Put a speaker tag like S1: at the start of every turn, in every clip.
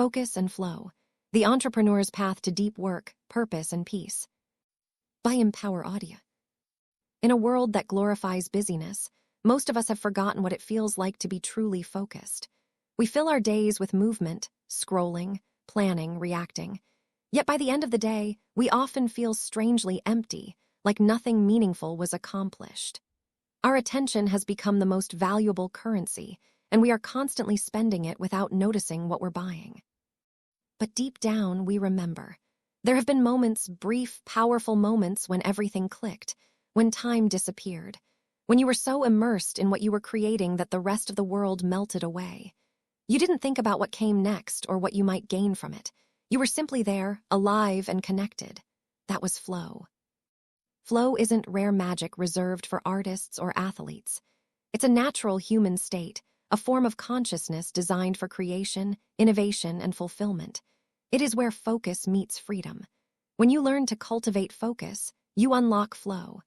S1: Focus and Flow, The Entrepreneur's Path to Deep Work, Purpose, and Peace, by Empower Audio. In a world that glorifies busyness, most of us have forgotten what it feels like to be truly focused. We fill our days with movement, scrolling, planning, reacting. Yet by the end of the day, we often feel strangely empty, like nothing meaningful was accomplished. Our attention has become the most valuable currency, and we are constantly spending it without noticing what we're buying. But deep down, we remember. There have been moments, brief, powerful moments when everything clicked, when time disappeared, when you were so immersed in what you were creating that the rest of the world melted away. You didn't think about what came next or what you might gain from it. You were simply there, alive and connected. That was flow. Flow isn't rare magic reserved for artists or athletes. It's a natural human state, a form of consciousness designed for creation, innovation, and fulfillment. It is where focus meets freedom. When you learn to cultivate focus, you unlock flow.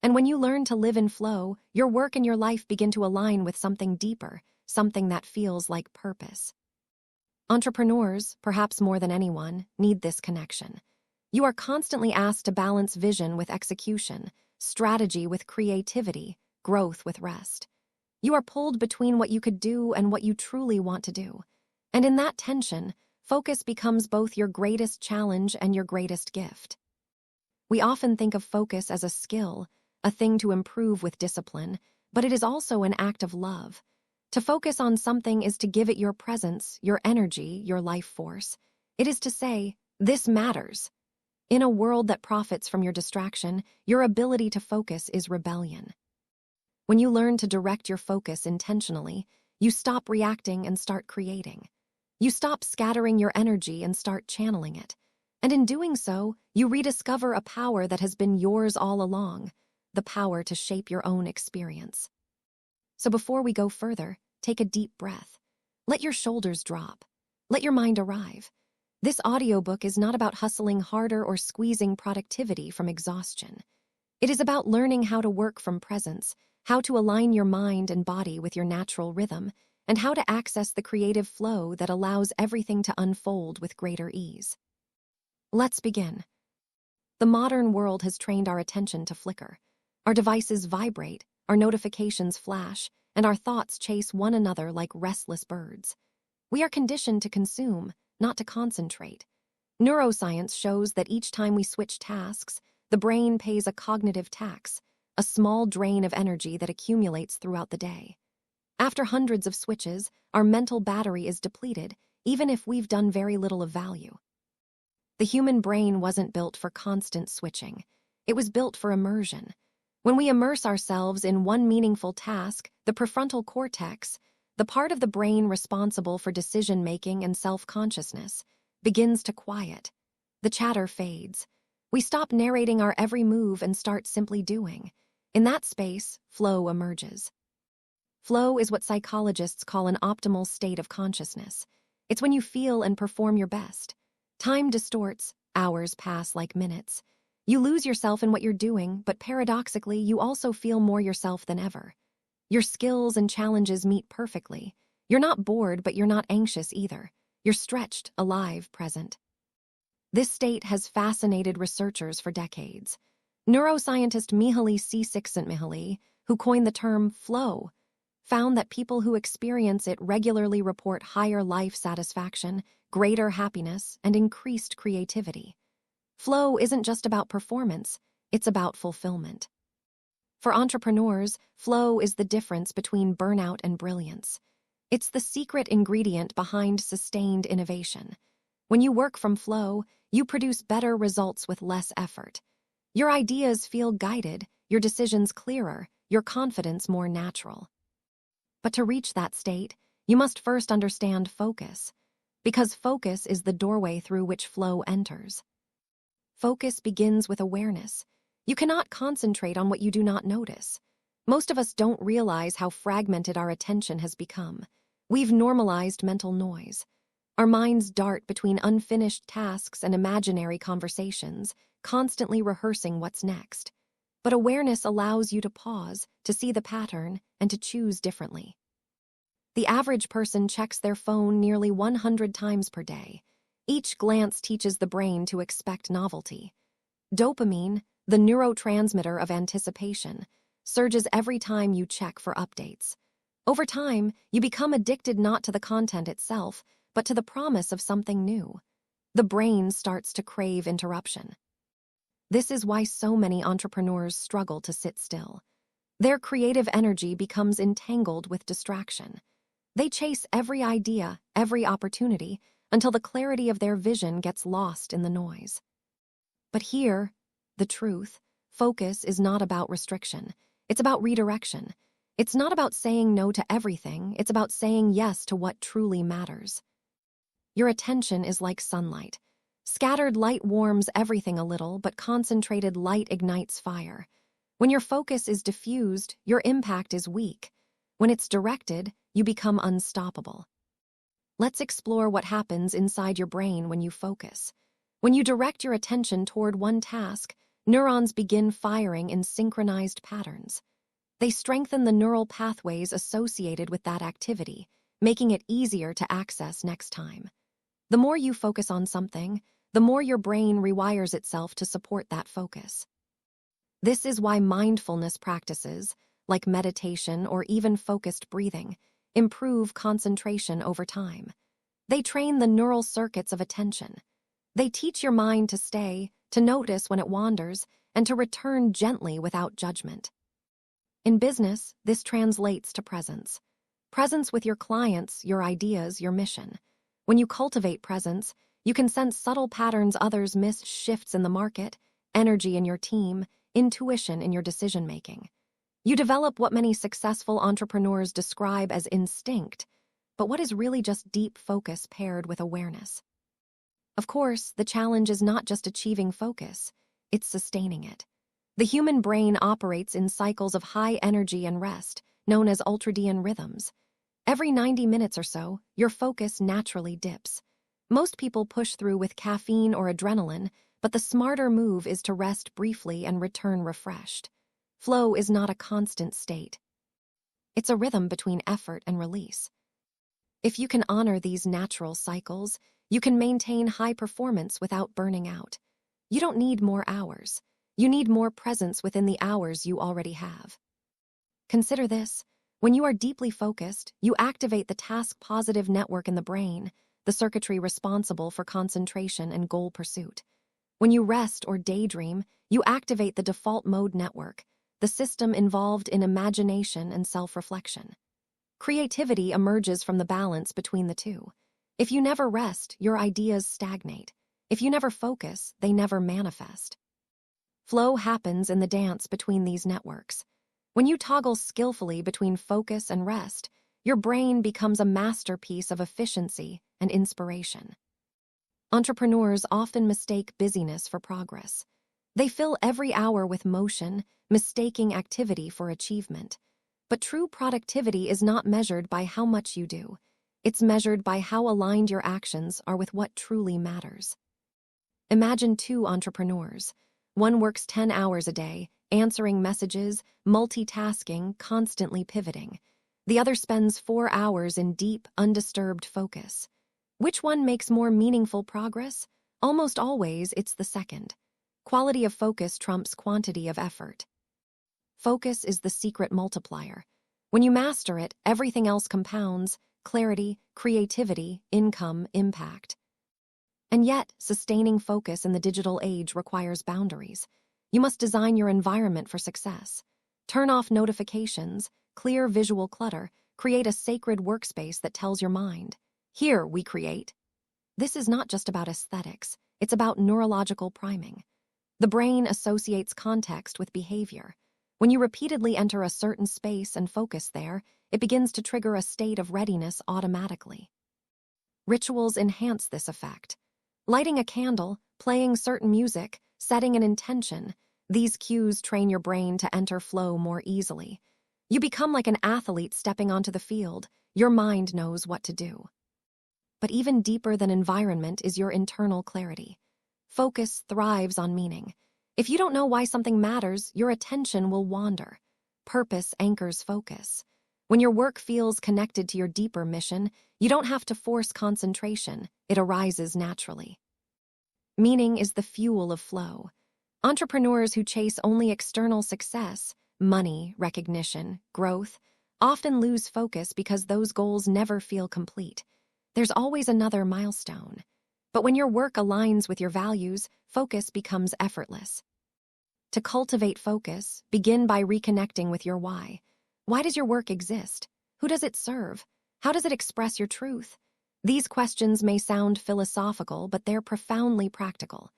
S1: And when you learn to live in flow, your work and your life begin to align with something deeper, something that feels like purpose. Entrepreneurs, perhaps more than anyone, need this connection. You are constantly asked to balance vision with execution, strategy with creativity, growth with rest. You are pulled between what you could do and what you truly want to do. And in that tension, focus becomes both your greatest challenge and your greatest gift. We often think of focus as a skill, a thing to improve with discipline, but it is also an act of love. To focus on something is to give it your presence, your energy, your life force. It is to say, this matters. In a world that profits from your distraction, your ability to focus is rebellion. When you learn to direct your focus intentionally, you stop reacting and start creating. You stop scattering your energy and start channeling it. And in doing so, you rediscover a power that has been yours all along, the power to shape your own experience. So before we go further, take a deep breath. Let your shoulders drop. Let your mind arrive. This audiobook is not about hustling harder or squeezing productivity from exhaustion. It is about learning how to work from presence, how to align your mind and body with your natural rhythm, and how to access the creative flow that allows everything to unfold with greater ease. Let's begin. The modern world has trained our attention to flicker. Our devices vibrate, our notifications flash, and our thoughts chase one another like restless birds. We are conditioned to consume, not to concentrate. Neuroscience shows that each time we switch tasks, the brain pays a cognitive tax, a small drain of energy that accumulates throughout the day. After hundreds of switches, our mental battery is depleted, even if we've done very little of value. The human brain wasn't built for constant switching. It was built for immersion. When we immerse ourselves in one meaningful task, the prefrontal cortex, the part of the brain responsible for decision-making and self-consciousness, begins to quiet. The chatter fades. We stop narrating our every move and start simply doing. In that space, flow emerges. Flow is what psychologists call an optimal state of consciousness. It's when you feel and perform your best. Time distorts, hours pass like minutes. You lose yourself in what you're doing, but paradoxically, you also feel more yourself than ever. Your skills and challenges meet perfectly. You're not bored, but you're not anxious either. You're stretched, alive, present. This state has fascinated researchers for decades. Neuroscientist Mihaly Csikszentmihalyi, who coined the term flow, found that people who experience it regularly report higher life satisfaction, greater happiness, and increased creativity. Flow isn't just about performance, it's about fulfillment. For entrepreneurs, flow is the difference between burnout and brilliance. It's the secret ingredient behind sustained innovation. When you work from flow, you produce better results with less effort. Your ideas feel guided, your decisions clearer, your confidence more natural. But to reach that state, you must first understand focus, because focus is the doorway through which flow enters. Focus begins with awareness. You cannot concentrate on what you do not notice. Most of us don't realize how fragmented our attention has become. We've normalized mental noise. Our minds dart between unfinished tasks and imaginary conversations, constantly rehearsing what's next. But awareness allows you to pause, to see the pattern, and to choose differently. The average person checks their phone nearly 100 times per day. Each glance teaches the brain to expect novelty. Dopamine, the neurotransmitter of anticipation, surges every time you check for updates. Over time, you become addicted not to the content itself, but to the promise of something new. The brain starts to crave interruption. This is why so many entrepreneurs struggle to sit still. Their creative energy becomes entangled with distraction. They chase every idea, every opportunity, until the clarity of their vision gets lost in the noise. But here, the truth, focus is not about restriction. It's about redirection. It's not about saying no to everything. It's about saying yes to what truly matters. Your attention is like sunlight. Scattered light warms everything a little, but concentrated light ignites fire. When your focus is diffused, your impact is weak. When it's directed, you become unstoppable. Let's explore what happens inside your brain when you focus. When you direct your attention toward one task, neurons begin firing in synchronized patterns. They strengthen the neural pathways associated with that activity, making it easier to access next time. The more you focus on something, the more your brain rewires itself to support that focus. This is why mindfulness practices, like meditation or even focused breathing, improve concentration over time. They train the neural circuits of attention. They teach your mind to stay, to notice when it wanders, and to return gently without judgment. In business, this translates to presence. Presence with your clients, your ideas, your mission. When you cultivate presence, you can sense subtle patterns others miss, shifts in the market, energy in your team, intuition in your decision-making. You develop what many successful entrepreneurs describe as instinct, but what is really just deep focus paired with awareness. Of course, the challenge is not just achieving focus, it's sustaining it. The human brain operates in cycles of high energy and rest, known as ultradian rhythms. Every 90 minutes or so, your focus naturally dips. Most people push through with caffeine or adrenaline, but the smarter move is to rest briefly and return refreshed. Flow is not a constant state. It's a rhythm between effort and release. If you can honor these natural cycles, you can maintain high performance without burning out. You don't need more hours. You need more presence within the hours you already have. Consider this. When you are deeply focused, you activate the task-positive network in the brain, the circuitry responsible for concentration and goal pursuit. When you rest or daydream, you activate the default mode network, the system involved in imagination and self-reflection. Creativity emerges from the balance between the two. If you never rest, your ideas stagnate. If you never focus, they never manifest. Flow happens in the dance between these networks. When you toggle skillfully between focus and rest, your brain becomes a masterpiece of efficiency and inspiration. Entrepreneurs often mistake busyness for progress. They fill every hour with motion, mistaking activity for achievement. But true productivity is not measured by how much you do. It's measured by how aligned your actions are with what truly matters. Imagine two entrepreneurs. One works 10 hours a day, answering messages, multitasking, constantly pivoting. The other spends 4 hours in deep, undisturbed focus. Which one makes more meaningful progress? Almost always, it's the second. Quality of focus trumps quantity of effort. Focus is the secret multiplier. When you master it, everything else compounds: clarity, creativity, income, impact. And yet, sustaining focus in the digital age requires boundaries. You must design your environment for success. Turn off notifications, clear visual clutter, create a sacred workspace that tells your mind, "Here we create." This is not just about aesthetics, it's about neurological priming. The brain associates context with behavior. When you repeatedly enter a certain space and focus there, it begins to trigger a state of readiness automatically. Rituals enhance this effect. Lighting a candle, playing certain music, setting an intention, these cues train your brain to enter flow more easily. You become like an athlete stepping onto the field. Your mind knows what to do. But even deeper than environment is your internal clarity. Focus thrives on meaning. If you don't know why something matters, your attention will wander. Purpose anchors focus. When your work feels connected to your deeper mission, you don't have to force concentration. It arises naturally. Meaning is the fuel of flow. Entrepreneurs who chase only external success, money, recognition, growth, often lose focus because those goals never feel complete. There's always another milestone. But when your work aligns with your values, focus becomes effortless. To cultivate focus, begin by reconnecting with your why. Why does your work exist? Who does it serve? How does it express your truth? These questions may sound philosophical, but they're profoundly practical.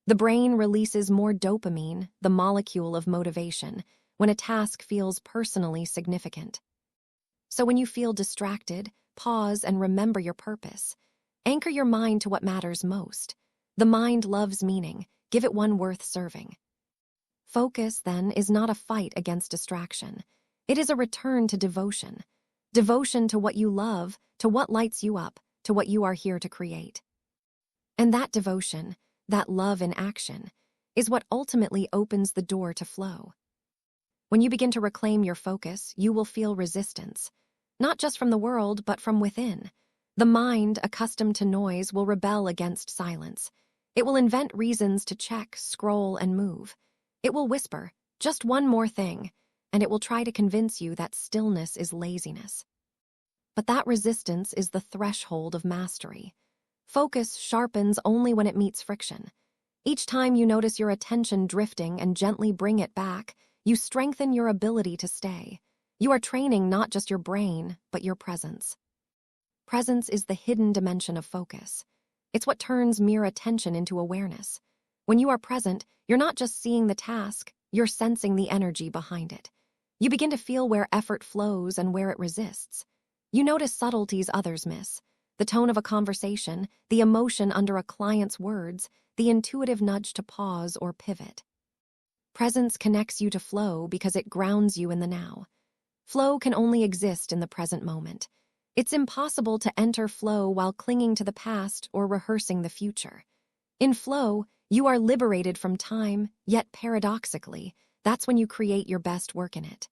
S1: The brain releases more dopamine, the molecule of motivation, when a task feels personally significant. So when you feel distracted, pause and remember your purpose. Anchor your mind to what matters most. The mind loves meaning. Give it one worth serving. Focus, then, is not a fight against distraction. It is a return to devotion. Devotion to what you love, to what lights you up, to what you are here to create. And that devotion, that love in action, is what ultimately opens the door to flow. When you begin to reclaim your focus, you will feel resistance, not just from the world, but from within. The mind, accustomed to noise, will rebel against silence. It will invent reasons to check, scroll, and move. It will whisper, just one more thing, and it will try to convince you that stillness is laziness. But that resistance is the threshold of mastery. Focus sharpens only when it meets friction. Each time you notice your attention drifting and gently bring it back, you strengthen your ability to stay. You are training not just your brain, but your presence. Presence is the hidden dimension of focus. It's what turns mere attention into awareness. When you are present, you're not just seeing the task, you're sensing the energy behind it. You begin to feel where effort flows and where it resists. You notice subtleties others miss. The tone of a conversation, the emotion under a client's words, the intuitive nudge to pause or pivot. Presence connects you to flow because it grounds you in the now. Flow can only exist in the present moment. It's impossible to enter flow while clinging to the past or rehearsing the future. In flow, you are liberated from time, yet paradoxically, that's when you create your best work in it.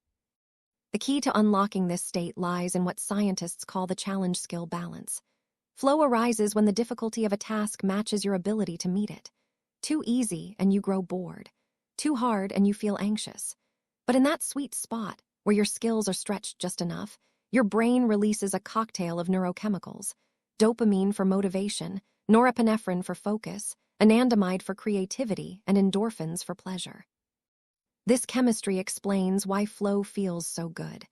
S1: The key to unlocking this state lies in what scientists call the challenge skill balance. Flow arises when the difficulty of a task matches your ability to meet it. Too easy and you grow bored. Too hard and you feel anxious. But in that sweet spot, where your skills are stretched just enough, your brain releases a cocktail of neurochemicals: dopamine for motivation, norepinephrine for focus, anandamide for creativity, and endorphins for pleasure. This chemistry explains why flow feels so good.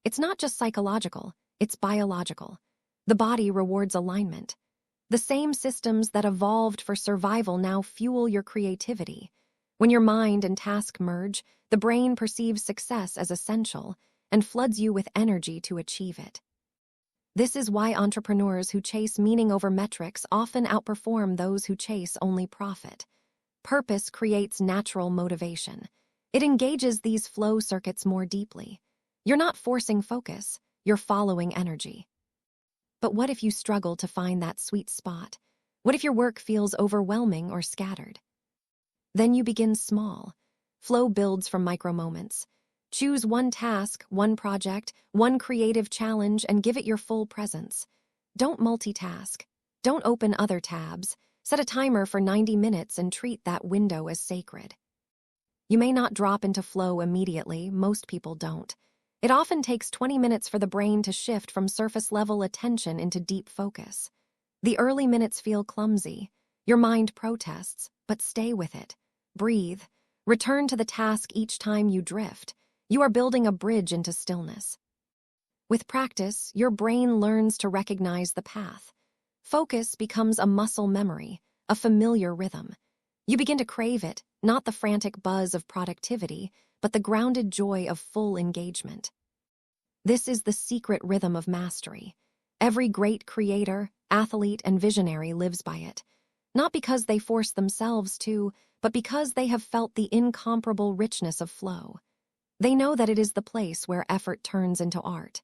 S1: It's not just psychological, it's biological. The body rewards alignment. The same systems that evolved for survival now fuel your creativity. When your mind and task merge, the brain perceives success as essential and floods you with energy to achieve it. This is why entrepreneurs who chase meaning over metrics often outperform those who chase only profit. Purpose creates natural motivation. It engages these flow circuits more deeply. You're not forcing focus, you're following energy. But what if you struggle to find that sweet spot? What if your work feels overwhelming or scattered? Then you begin small. Flow builds from micro moments. Choose one task, one project, one creative challenge, and give it your full presence. Don't multitask. Don't open other tabs. Set a timer for 90 minutes and treat that window as sacred. You may not drop into flow immediately, most people don't. It often takes 20 minutes for the brain to shift from surface-level attention into deep focus. The early minutes feel clumsy. Your mind protests, but stay with it. Breathe. Return to the task each time you drift. You are building a bridge into stillness. With practice, your brain learns to recognize the path. Focus becomes a muscle memory, a familiar rhythm. You begin to crave it, not the frantic buzz of productivity, but the grounded joy of full engagement. This is the secret rhythm of mastery. Every great creator, athlete, and visionary lives by it. Not because they force themselves to, but because they have felt the incomparable richness of flow. They know that it is the place where effort turns into art.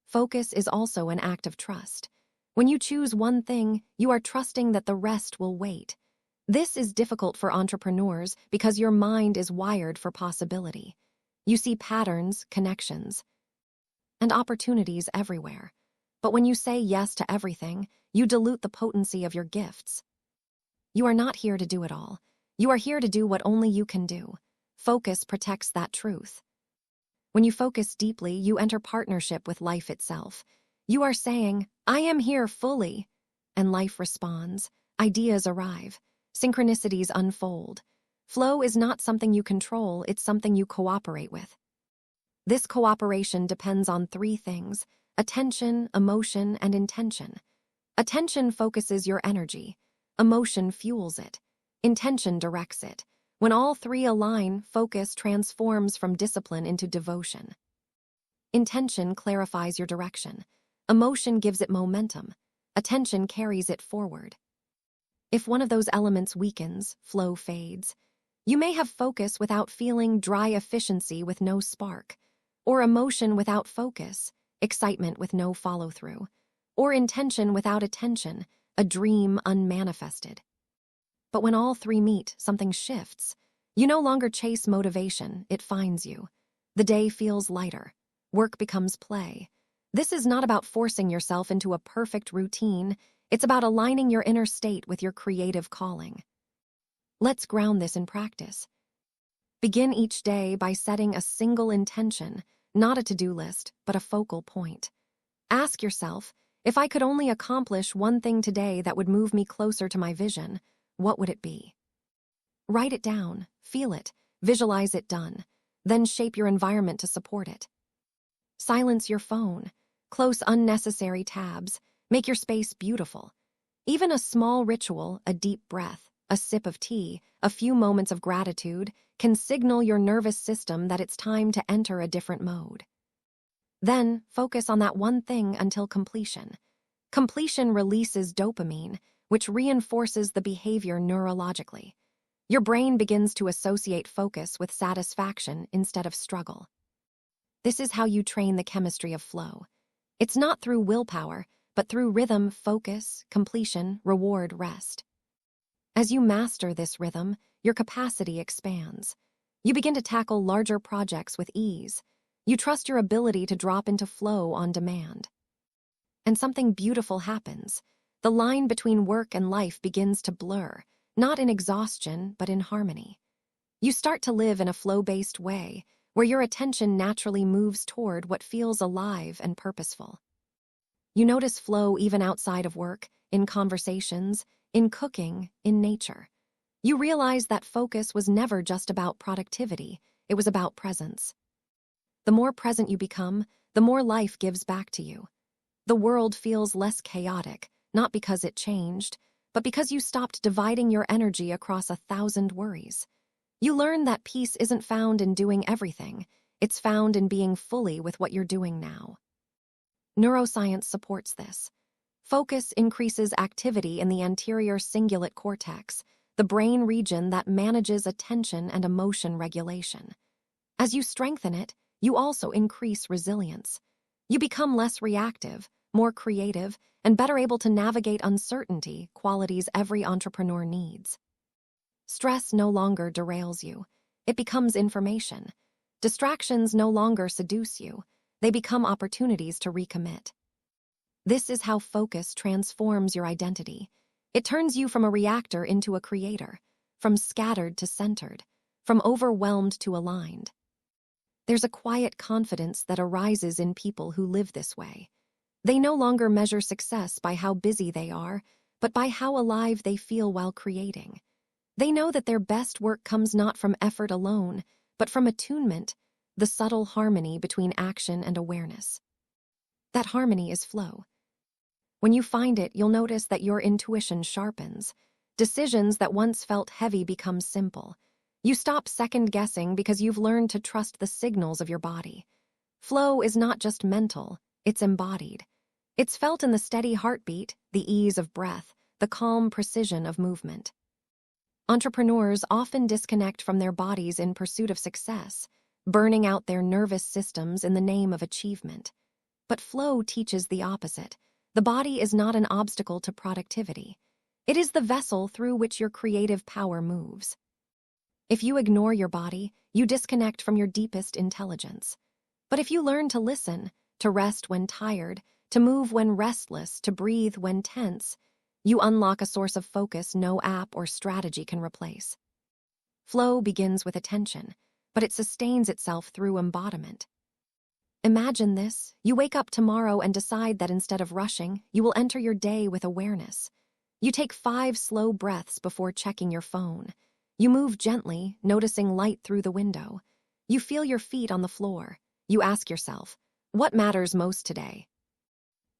S1: Focus is also an act of trust. When you choose one thing, you are trusting that the rest will wait. This is difficult for entrepreneurs because your mind is wired for possibility. You see patterns, connections. and opportunities everywhere. But when you say yes to everything, you dilute the potency of your gifts. You are not here to do it all. You are here to do what only you can do. Focus protects that truth. When you focus deeply, you enter partnership with life itself. You are saying, I am here fully. And life responds. Ideas arrive. Synchronicities unfold. Flow is not something you control, it's something you cooperate with. This cooperation depends on three things: attention, emotion, and intention. Attention focuses your energy. Emotion fuels it. Intention directs it. When all three align, focus transforms from discipline into devotion. Intention clarifies your direction. Emotion gives it momentum. Attention carries it forward. If one of those elements weakens, flow fades. You may have focus without feeling, dry efficiency with no spark, or emotion without focus, excitement with no follow-through, or intention without attention, a dream unmanifested. But when all three meet, something shifts. You no longer chase motivation, it finds you. The day feels lighter. Work becomes play. This is not about forcing yourself into a perfect routine. It's about aligning your inner state with your creative calling. Let's ground this in practice. Begin each day by setting a single intention, not a to-do list, but a focal point. Ask yourself, if I could only accomplish one thing today that would move me closer to my vision, what would it be? Write it down, feel it, visualize it done, then shape your environment to support it. Silence your phone, close unnecessary tabs, make your space beautiful. Even a small ritual, a deep breath, a sip of tea, a few moments of gratitude can signal your nervous system that it's time to enter a different mode. Then, focus on that one thing until completion. Completion releases dopamine, which reinforces the behavior neurologically. Your brain begins to associate focus with satisfaction instead of struggle. This is how you train the chemistry of flow. It's not through willpower, but through rhythm, focus, completion, reward, rest. As you master this rhythm, your capacity expands. You begin to tackle larger projects with ease. You trust your ability to drop into flow on demand. And something beautiful happens. The line between work and life begins to blur, not in exhaustion, but in harmony. You start to live in a flow-based way, where your attention naturally moves toward what feels alive and purposeful. You notice flow even outside of work, in conversations, in cooking, in nature. You realize that focus was never just about productivity, it was about presence. The more present you become, the more life gives back to you. The world feels less chaotic, not because it changed, but because you stopped dividing your energy across 1,000 worries. You learn that peace isn't found in doing everything, it's found in being fully with what you're doing now. Neuroscience supports this. Focus increases activity in the anterior cingulate cortex, the brain region that manages attention and emotion regulation. As you strengthen it, you also increase resilience. You become less reactive, more creative, and better able to navigate uncertainty, qualities every entrepreneur needs. Stress no longer derails you. It becomes information. Distractions no longer seduce you. They become opportunities to recommit. This is how focus transforms your identity. It turns you from a reactor into a creator, from scattered to centered, from overwhelmed to aligned. There's a quiet confidence that arises in people who live this way. They no longer measure success by how busy they are, but by how alive they feel while creating. They know that their best work comes not from effort alone, but from attunement, the subtle harmony between action and awareness. That harmony is flow. When you find it, you'll notice that your intuition sharpens. Decisions that once felt heavy become simple. You stop second-guessing because you've learned to trust the signals of your body. Flow is not just mental, it's embodied. It's felt in the steady heartbeat, the ease of breath, the calm precision of movement. Entrepreneurs often disconnect from their bodies in pursuit of success, burning out their nervous systems in the name of achievement. But flow teaches the opposite. The body is not an obstacle to productivity. It is the vessel through which your creative power moves. If you ignore your body, you disconnect from your deepest intelligence. But if you learn to listen, to rest when tired, to move when restless, to breathe when tense, you unlock a source of focus no app or strategy can replace. Flow begins with attention, but it sustains itself through embodiment. Imagine this: you wake up tomorrow and decide that instead of rushing, you will enter your day with awareness. You take 5 slow breaths before checking your phone. You move gently, noticing light through the window. You feel your feet on the floor. You ask yourself, what matters most today?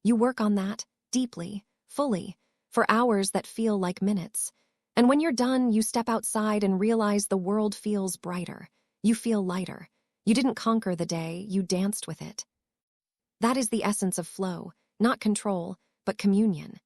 S1: You work on that, deeply, fully, for hours that feel like minutes. And when you're done, you step outside and realize the world feels brighter. You feel lighter. You didn't conquer the day, you danced with it. That is the essence of flow, not control, but communion.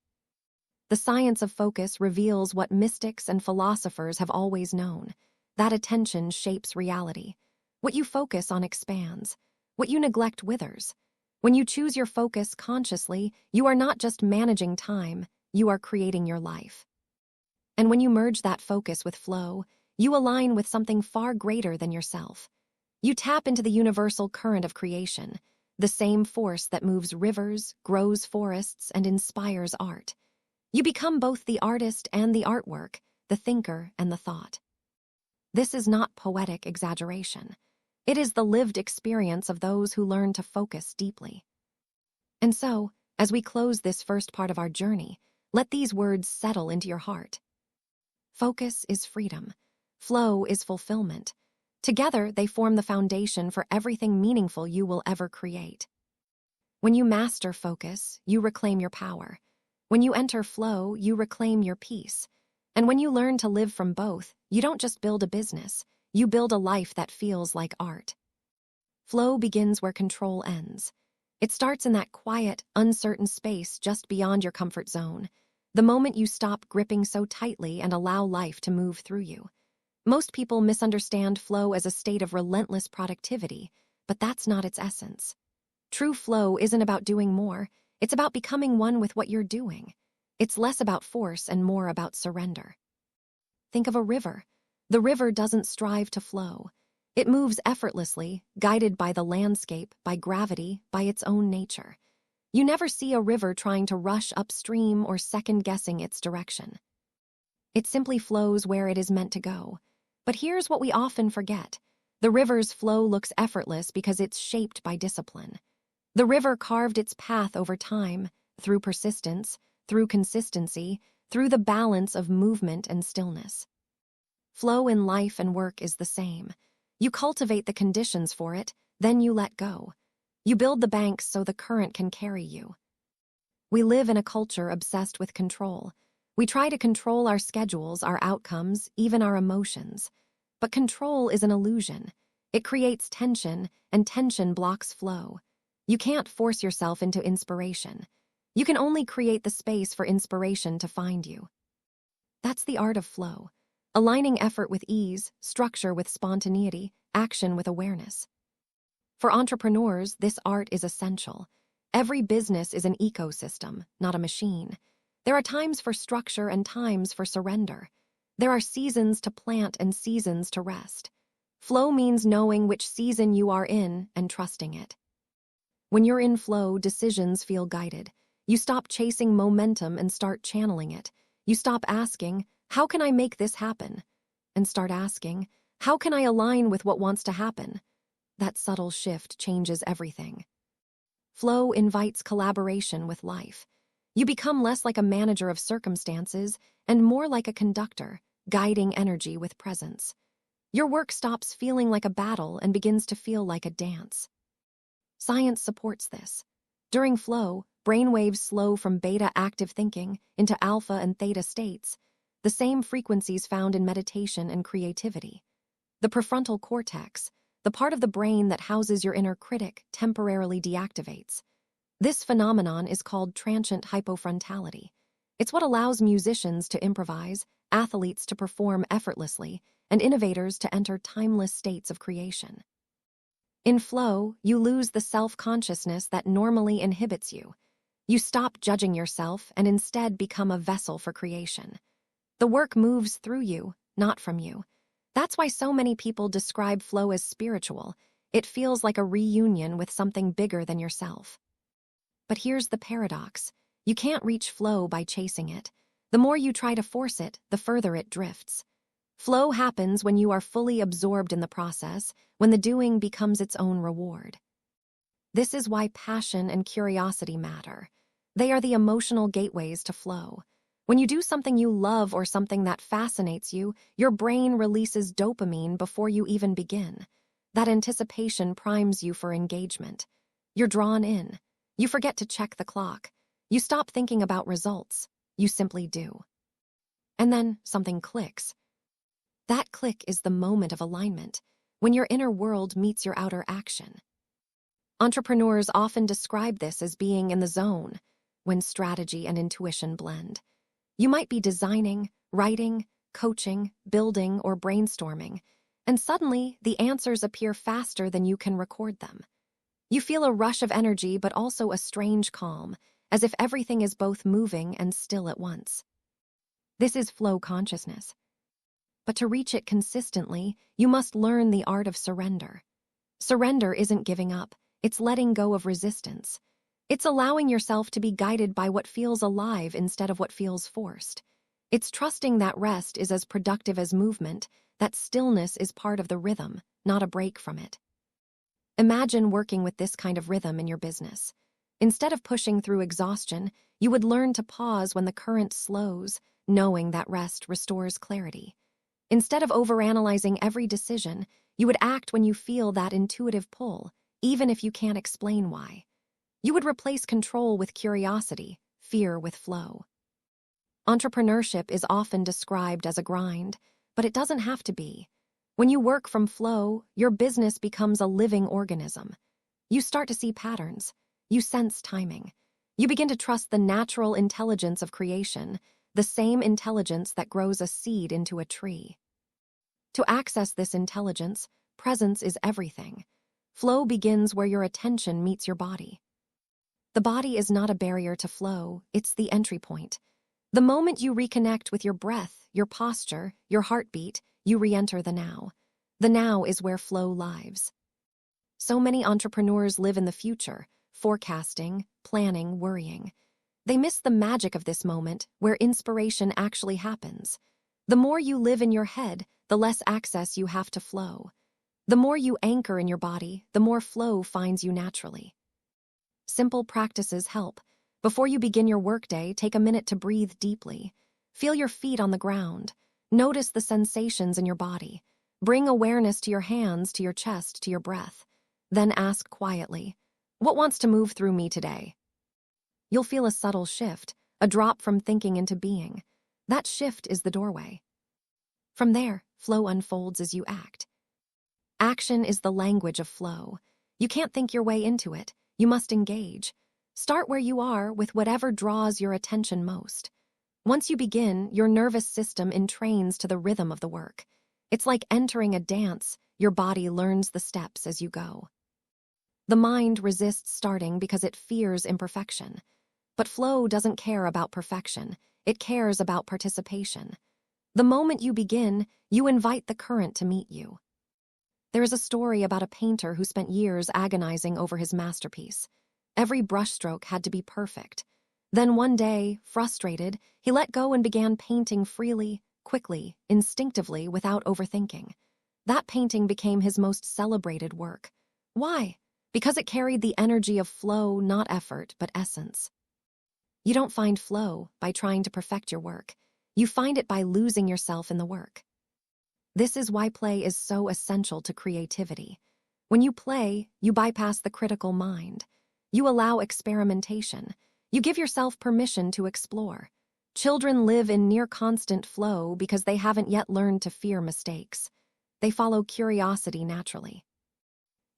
S1: The science of focus reveals what mystics and philosophers have always known: that attention shapes reality. What you focus on expands. What you neglect withers. When you choose your focus consciously, you are not just managing time, you are creating your life. And when you merge that focus with flow, you align with something far greater than yourself. You tap into the universal current of creation, the same force that moves rivers, grows forests, and inspires art. You become both the artist and the artwork, the thinker and the thought. This is not poetic exaggeration. It is the lived experience of those who learn to focus deeply. And so, as we close this first part of our journey, let these words settle into your heart. Focus is freedom. Flow is fulfillment. Together, they form the foundation for everything meaningful you will ever create. When you master focus, you reclaim your power. When you enter flow, you reclaim your peace. And when you learn to live from both, you don't just build a business, you build a life that feels like art. Flow begins where control ends. It starts in that quiet, uncertain space just beyond your comfort zone, the moment you stop gripping so tightly and allow life to move through you. Most people misunderstand flow as a state of relentless productivity, but that's not its essence. True flow isn't about doing more, it's about becoming one with what you're doing. It's less about force and more about surrender. Think of a river. The river doesn't strive to flow. It moves effortlessly, guided by the landscape, by gravity, by its own nature. You never see a river trying to rush upstream or second-guessing its direction. It simply flows where it is meant to go. But here's what we often forget. The river's flow looks effortless because it's shaped by discipline. The river carved its path over time, through persistence, through consistency, through the balance of movement and stillness. Flow in life and work is the same. You cultivate the conditions for it, then you let go. You build the banks so the current can carry you. We live in a culture obsessed with control. We try to control our schedules, our outcomes, even our emotions. But control is an illusion. It creates tension, and tension blocks flow. You can't force yourself into inspiration. You can only create the space for inspiration to find you. That's the art of flow. Aligning effort with ease, structure with spontaneity, action with awareness. For entrepreneurs, this art is essential. Every business is an ecosystem, not a machine. There are times for structure and times for surrender. There are seasons to plant and seasons to rest. Flow means knowing which season you are in and trusting it. When you're in flow, decisions feel guided. You stop chasing momentum and start channeling it. You stop asking, how can I make this happen? And start asking, how can I align with what wants to happen? That subtle shift changes everything. Flow invites collaboration with life. You become less like a manager of circumstances and more like a conductor, guiding energy with presence. Your work stops feeling like a battle and begins to feel like a dance. Science supports this. During flow, brainwaves slow from beta active thinking into alpha and theta states, the same frequencies found in meditation and creativity. The prefrontal cortex, the part of the brain that houses your inner critic, temporarily deactivates. This phenomenon is called transient hypofrontality. It's what allows musicians to improvise, athletes to perform effortlessly, and innovators to enter timeless states of creation. In flow, you lose the self-consciousness that normally inhibits you. You stop judging yourself and instead become a vessel for creation. The work moves through you, not from you. That's why so many people describe flow as spiritual. It feels like a reunion with something bigger than yourself. But here's the paradox. You can't reach flow by chasing it. The more you try to force it, the further it drifts. Flow happens when you are fully absorbed in the process, when the doing becomes its own reward. This is why passion and curiosity matter. They are the emotional gateways to flow. When you do something you love or something that fascinates you, your brain releases dopamine before you even begin. That anticipation primes you for engagement. You're drawn in. You forget to check the clock. You stop thinking about results. You simply do. And then something clicks. That click is the moment of alignment, when your inner world meets your outer action. Entrepreneurs often describe this as being in the zone, when strategy and intuition blend. You might be designing, writing, coaching, building, or brainstorming, and suddenly the answers appear faster than you can record them. You feel a rush of energy but also a strange calm, as if everything is both moving and still at once. This is flow consciousness. But to reach it consistently, you must learn the art of surrender. Surrender isn't giving up, it's letting go of resistance. It's allowing yourself to be guided by what feels alive instead of what feels forced. It's trusting that rest is as productive as movement, that stillness is part of the rhythm, not a break from it. Imagine working with this kind of rhythm in your business. Instead of pushing through exhaustion, you would learn to pause when the current slows, knowing that rest restores clarity. Instead of overanalyzing every decision, you would act when you feel that intuitive pull, even if you can't explain why. You would replace control with curiosity, fear with flow. Entrepreneurship is often described as a grind, but it doesn't have to be. When you work from flow, your business becomes a living organism. You start to see patterns. You sense timing. You begin to trust the natural intelligence of creation, the same intelligence that grows a seed into a tree. To access this intelligence, presence is everything. Flow begins where your attention meets your body. The body is not a barrier to flow, it's the entry point. The moment you reconnect with your breath, your posture, your heartbeat, you re-enter the now. The now is where flow lives. So many entrepreneurs live in the future, forecasting, planning, worrying. They miss the magic of this moment, where inspiration actually happens. The more you live in your head, the less access you have to flow. The more you anchor in your body, the more flow finds you naturally. Simple practices help. Before you begin your workday, take a minute to breathe deeply. Feel your feet on the ground. Notice the sensations in your body. Bring awareness to your hands, to your chest, to your breath. Then ask quietly, what wants to move through me today? You'll feel a subtle shift, a drop from thinking into being. That shift is the doorway. From there, flow unfolds as you act. Action is the language of flow. You can't think your way into it. You must engage. Start where you are with whatever draws your attention most. Once you begin, your nervous system entrains to the rhythm of the work. It's like entering a dance. Your body learns the steps as you go. The mind resists starting because it fears imperfection. But flow doesn't care about perfection. It cares about participation. The moment you begin, you invite the current to meet you. There is a story about a painter who spent years agonizing over his masterpiece. Every brushstroke had to be perfect. Then one day, frustrated, he let go and began painting freely, quickly, instinctively, without overthinking. That painting became his most celebrated work. Why? Because it carried the energy of flow, not effort, but essence. You don't find flow by trying to perfect your work. You find it by losing yourself in the work. This is why play is so essential to creativity. When you play, you bypass the critical mind. You allow experimentation. You give yourself permission to explore. Children live in near constant flow because they haven't yet learned to fear mistakes. They follow curiosity naturally.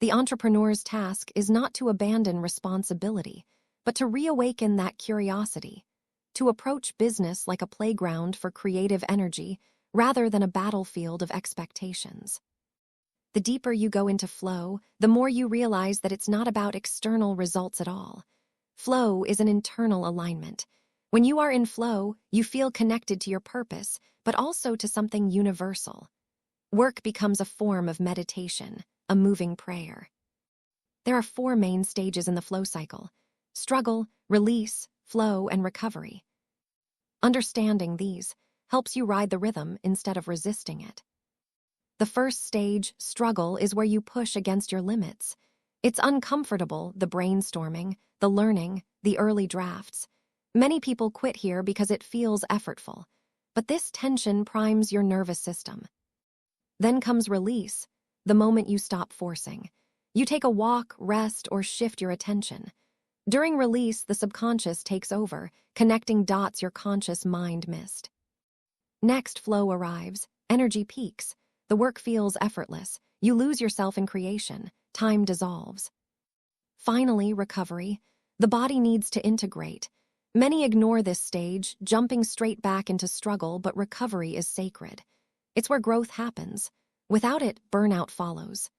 S1: The entrepreneur's task is not to abandon responsibility, but to reawaken that curiosity, to approach business like a playground for creative energy rather than a battlefield of expectations. The deeper you go into flow, the more you realize that it's not about external results at all. Flow is an internal alignment. When you are in flow, you feel connected to your purpose, but also to something universal. Work becomes a form of meditation, a moving prayer. There are 4 main stages in the flow cycle: struggle, release, flow, and recovery. Understanding these helps you ride the rhythm instead of resisting it. The first stage, struggle, is where you push against your limits. It's uncomfortable, the brainstorming, the learning, the early drafts. Many people quit here because it feels effortful, but this tension primes your nervous system. Then comes release, the moment you stop forcing. You take a walk, rest, or shift your attention. During release, the subconscious takes over, connecting dots your conscious mind missed. Next, flow arrives, energy peaks. The work feels effortless. You lose yourself in creation. Time dissolves. Finally, recovery. The body needs to integrate. Many ignore this stage, jumping straight back into struggle, but recovery is sacred. It's where growth happens. Without it, burnout follows.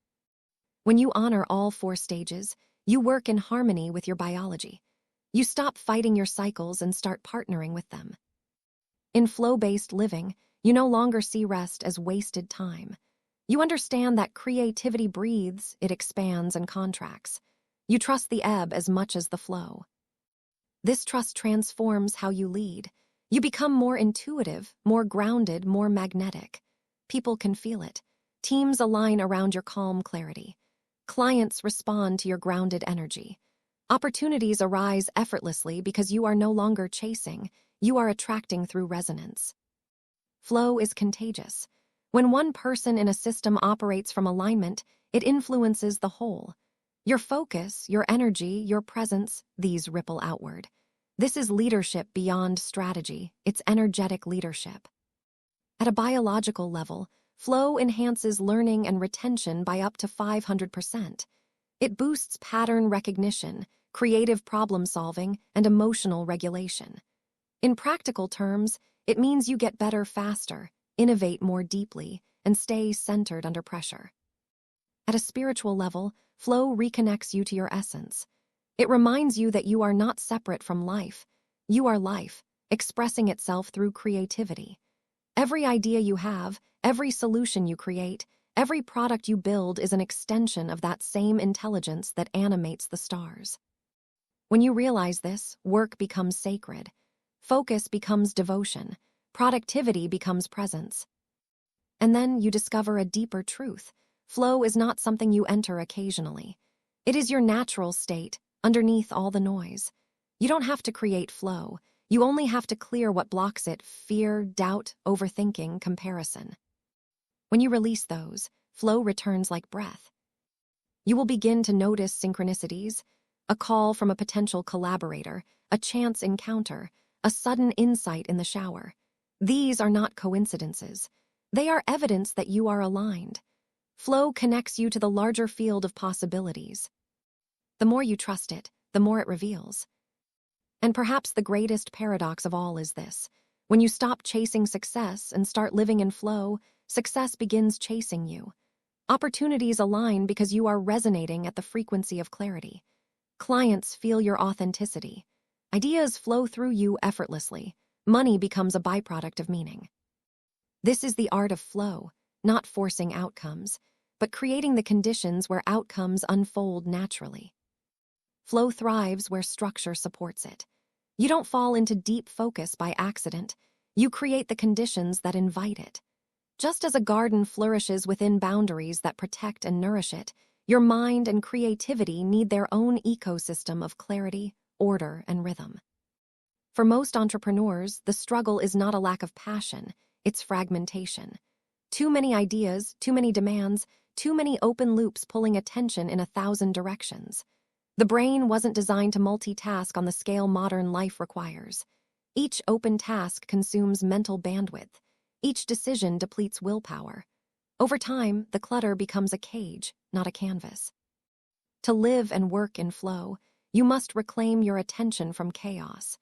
S1: When you honor all 4 stages, you work in harmony with your biology. You stop fighting your cycles and start partnering with them. In flow-based living, you no longer see rest as wasted time. You understand that creativity breathes, it expands and contracts. You trust the ebb as much as the flow. This trust transforms how you lead. You become more intuitive, more grounded, more magnetic. People can feel it. Teams align around your calm clarity. Clients respond to your grounded energy. Opportunities arise effortlessly because you are no longer chasing, you are attracting through resonance. Flow is contagious. When one person in a system operates from alignment, it influences the whole. Your focus, your energy, your presence, these ripple outward. This is leadership beyond strategy. It's energetic leadership. At a biological level, flow enhances learning and retention by up to 500%. It boosts pattern recognition, creative problem solving, and emotional regulation. In practical terms, it means you get better faster, innovate more deeply, and stay centered under pressure. At a spiritual level, flow reconnects you to your essence. It reminds you that you are not separate from life. You are life, expressing itself through creativity. Every idea you have, every solution you create, every product you build is an extension of that same intelligence that animates the stars. When you realize this, work becomes sacred. Focus becomes devotion. Productivity becomes presence. And then you discover a deeper truth. Flow is not something you enter occasionally. It is your natural state, underneath all the noise. You don't have to create flow. You only have to clear what blocks it: fear, doubt, overthinking, comparison. When you release those, flow returns like breath. You will begin to notice synchronicities, a call from a potential collaborator, a chance encounter, a sudden insight in the shower. These are not coincidences. They are evidence that you are aligned. Flow connects you to the larger field of possibilities. The more you trust it, the more it reveals. And perhaps the greatest paradox of all is this: when you stop chasing success and start living in flow, success begins chasing you. Opportunities align because you are resonating at the frequency of clarity. Clients feel your authenticity. Ideas flow through you effortlessly. Money becomes a byproduct of meaning. This is the art of flow, not forcing outcomes, but creating the conditions where outcomes unfold naturally. Flow thrives where structure supports it. You don't fall into deep focus by accident. You create the conditions that invite it. Just as a garden flourishes within boundaries that protect and nourish it, your mind and creativity need their own ecosystem of clarity, order, and rhythm. For most entrepreneurs, the struggle is not a lack of passion, it's fragmentation. Too many ideas, too many demands, too many open loops pulling attention in 1,000 directions. The brain wasn't designed to multitask on the scale modern life requires. Each open task consumes mental bandwidth. Each decision depletes willpower. Over time, the clutter becomes a cage, not a canvas. To live and work in flow, you must reclaim your attention from chaos.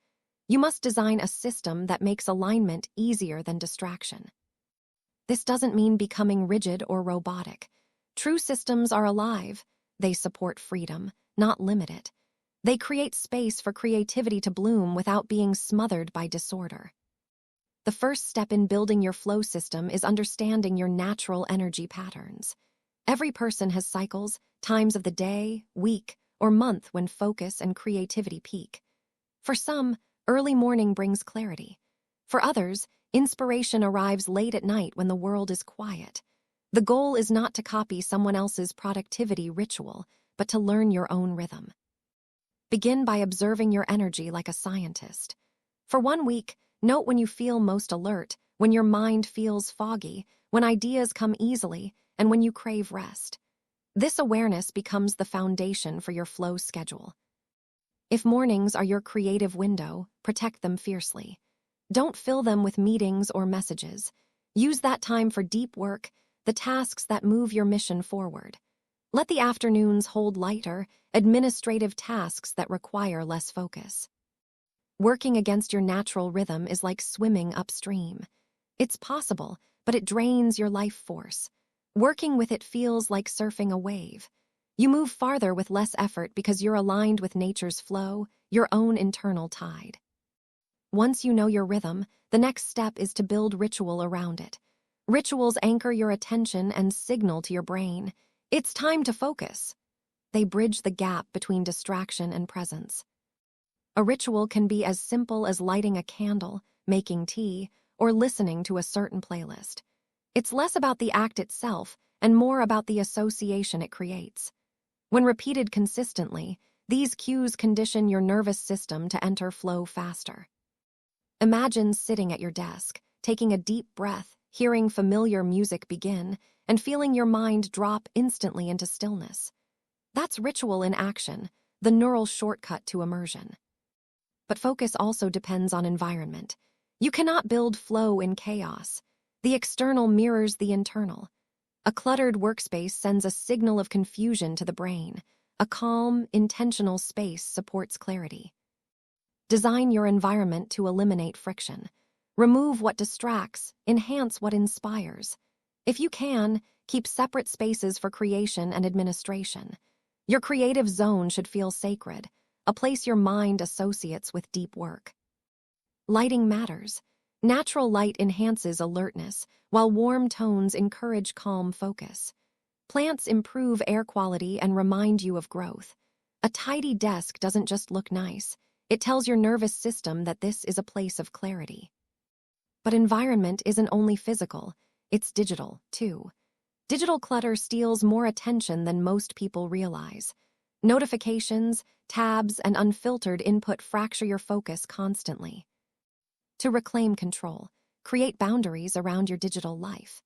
S1: You must design a system that makes alignment easier than distraction. This doesn't mean becoming rigid or robotic. True systems are alive. They support freedom, not limit it. They create space for creativity to bloom without being smothered by disorder. The first step in building your flow system is understanding your natural energy patterns. Every person has cycles, times of the day, week, or month when focus and creativity peak. For some, early morning brings clarity. For others, inspiration arrives late at night when the world is quiet. The goal is not to copy someone else's productivity ritual, but to learn your own rhythm. Begin by observing your energy like a scientist. For 1 week, note when you feel most alert, when your mind feels foggy, when ideas come easily, and when you crave rest. This awareness becomes the foundation for your flow schedule. If mornings are your creative window, protect them fiercely. Don't fill them with meetings or messages. Use that time for deep work, the tasks that move your mission forward. Let the afternoons hold lighter, administrative tasks that require less focus. Working against your natural rhythm is like swimming upstream. It's possible, but it drains your life force. Working with it feels like surfing a wave. You move farther with less effort because you're aligned with nature's flow, your own internal tide. Once you know your rhythm, the next step is to build ritual around it. Rituals anchor your attention and signal to your brain, it's time to focus. They bridge the gap between distraction and presence. A ritual can be as simple as lighting a candle, making tea, or listening to a certain playlist. It's less about the act itself and more about the association it creates. When repeated consistently, these cues condition your nervous system to enter flow faster. Imagine sitting at your desk, taking a deep breath, hearing familiar music begin, and feeling your mind drop instantly into stillness. That's ritual in action, the neural shortcut to immersion. But focus also depends on environment. You cannot build flow in chaos. The external mirrors the internal. A cluttered workspace sends a signal of confusion to the brain. A calm, intentional space supports clarity. Design your environment to eliminate friction. Remove what distracts, enhance what inspires. If you can, keep separate spaces for creation and administration. Your creative zone should feel sacred, a place your mind associates with deep work. Lighting matters. Natural light enhances alertness, while warm tones encourage calm focus. Plants improve air quality and remind you of growth. A tidy desk doesn't just look nice, it tells your nervous system that this is a place of clarity. But environment isn't only physical, it's digital, too. Digital clutter steals more attention than most people realize. Notifications, tabs, and unfiltered input fracture your focus constantly. To reclaim control, create boundaries around your digital life.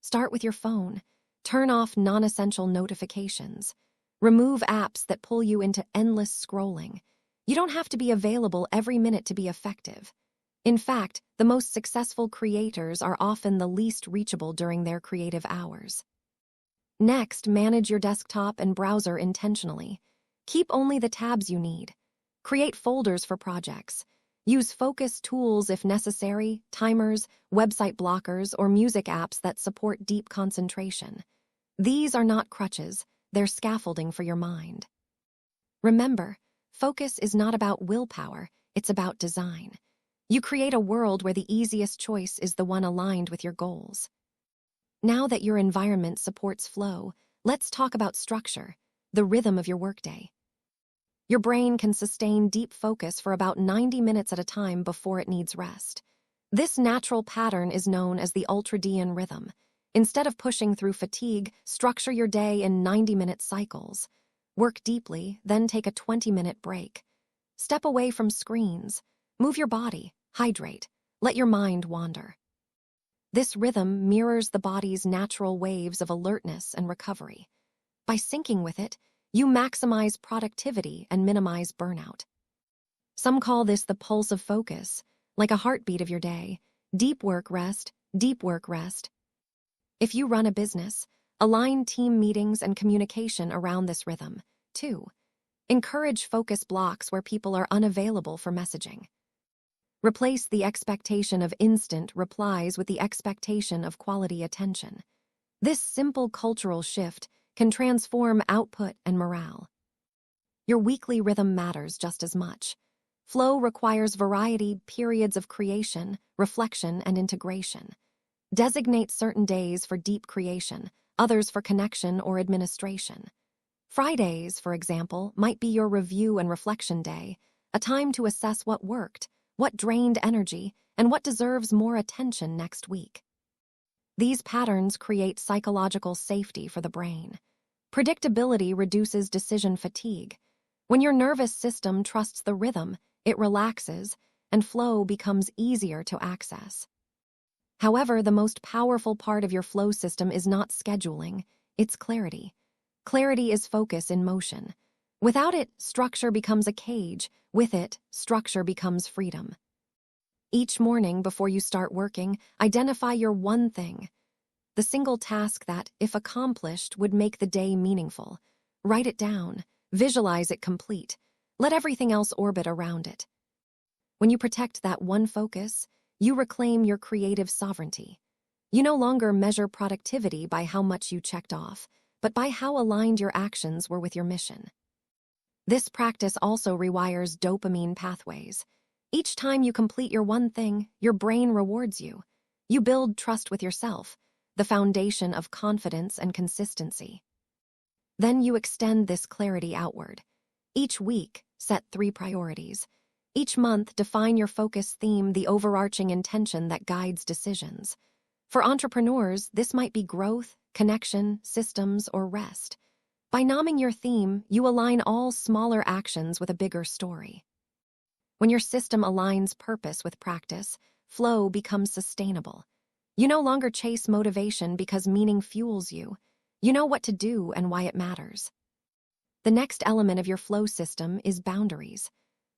S1: Start with your phone. Turn off non-essential notifications. Remove apps that pull you into endless scrolling. You don't have to be available every minute to be effective. In fact, the most successful creators are often the least reachable during their creative hours. Next, manage your desktop and browser intentionally. Keep only the tabs you need. Create folders for projects. Use focus tools if necessary, timers, website blockers, or music apps that support deep concentration. These are not crutches, they're scaffolding for your mind. Remember, focus is not about willpower, it's about design. You create a world where the easiest choice is the one aligned with your goals. Now that your environment supports flow, let's talk about structure, the rhythm of your workday. Your brain can sustain deep focus for about 90 minutes at a time before it needs rest. This natural pattern is known as the ultradian rhythm. Instead of pushing through fatigue, structure your day in 90-minute cycles. Work deeply, then take a 20-minute break. Step away from screens. Move your body, hydrate, let your mind wander. This rhythm mirrors the body's natural waves of alertness and recovery. By syncing with it, you maximize productivity and minimize burnout. Some call this the pulse of focus, like a heartbeat of your day. Deep work, rest, deep work, rest. If you run a business, align team meetings and communication around this rhythm. 2. Encourage focus blocks where people are unavailable for messaging. Replace the expectation of instant replies with the expectation of quality attention. This simple cultural shift can transform output and morale. Your weekly rhythm matters just as much. Flow requires variety, periods of creation, reflection, and integration. Designate certain days for deep creation, others for connection or administration. Fridays, for example, might be your review and reflection day, a time to assess what worked, what drained energy, and what deserves more attention next week. These patterns create psychological safety for the brain. Predictability reduces decision fatigue. When your nervous system trusts the rhythm, it relaxes, and flow becomes easier to access. However, the most powerful part of your flow system is not scheduling, it's clarity. Clarity is focus in motion. Without it, structure becomes a cage. With it, structure becomes freedom. Each morning before you start working, identify your one thing. The single task that, if accomplished, would make the day meaningful. Write it down. Visualize it complete. Let everything else orbit around it. When you protect that one focus, you reclaim your creative sovereignty. You no longer measure productivity by how much you checked off, but by how aligned your actions were with your mission. This practice also rewires dopamine pathways. Each time you complete your one thing, your brain rewards you. You build trust with yourself, the foundation of confidence and consistency. Then you extend this clarity outward. Each week, set 3 priorities. Each month, define your focus theme, the overarching intention that guides decisions. For entrepreneurs, this might be growth, connection, systems, or rest. By naming your theme, you align all smaller actions with a bigger story. When your system aligns purpose with practice, flow becomes sustainable. You no longer chase motivation because meaning fuels you. You know what to do and why it matters. The next element of your flow system is boundaries.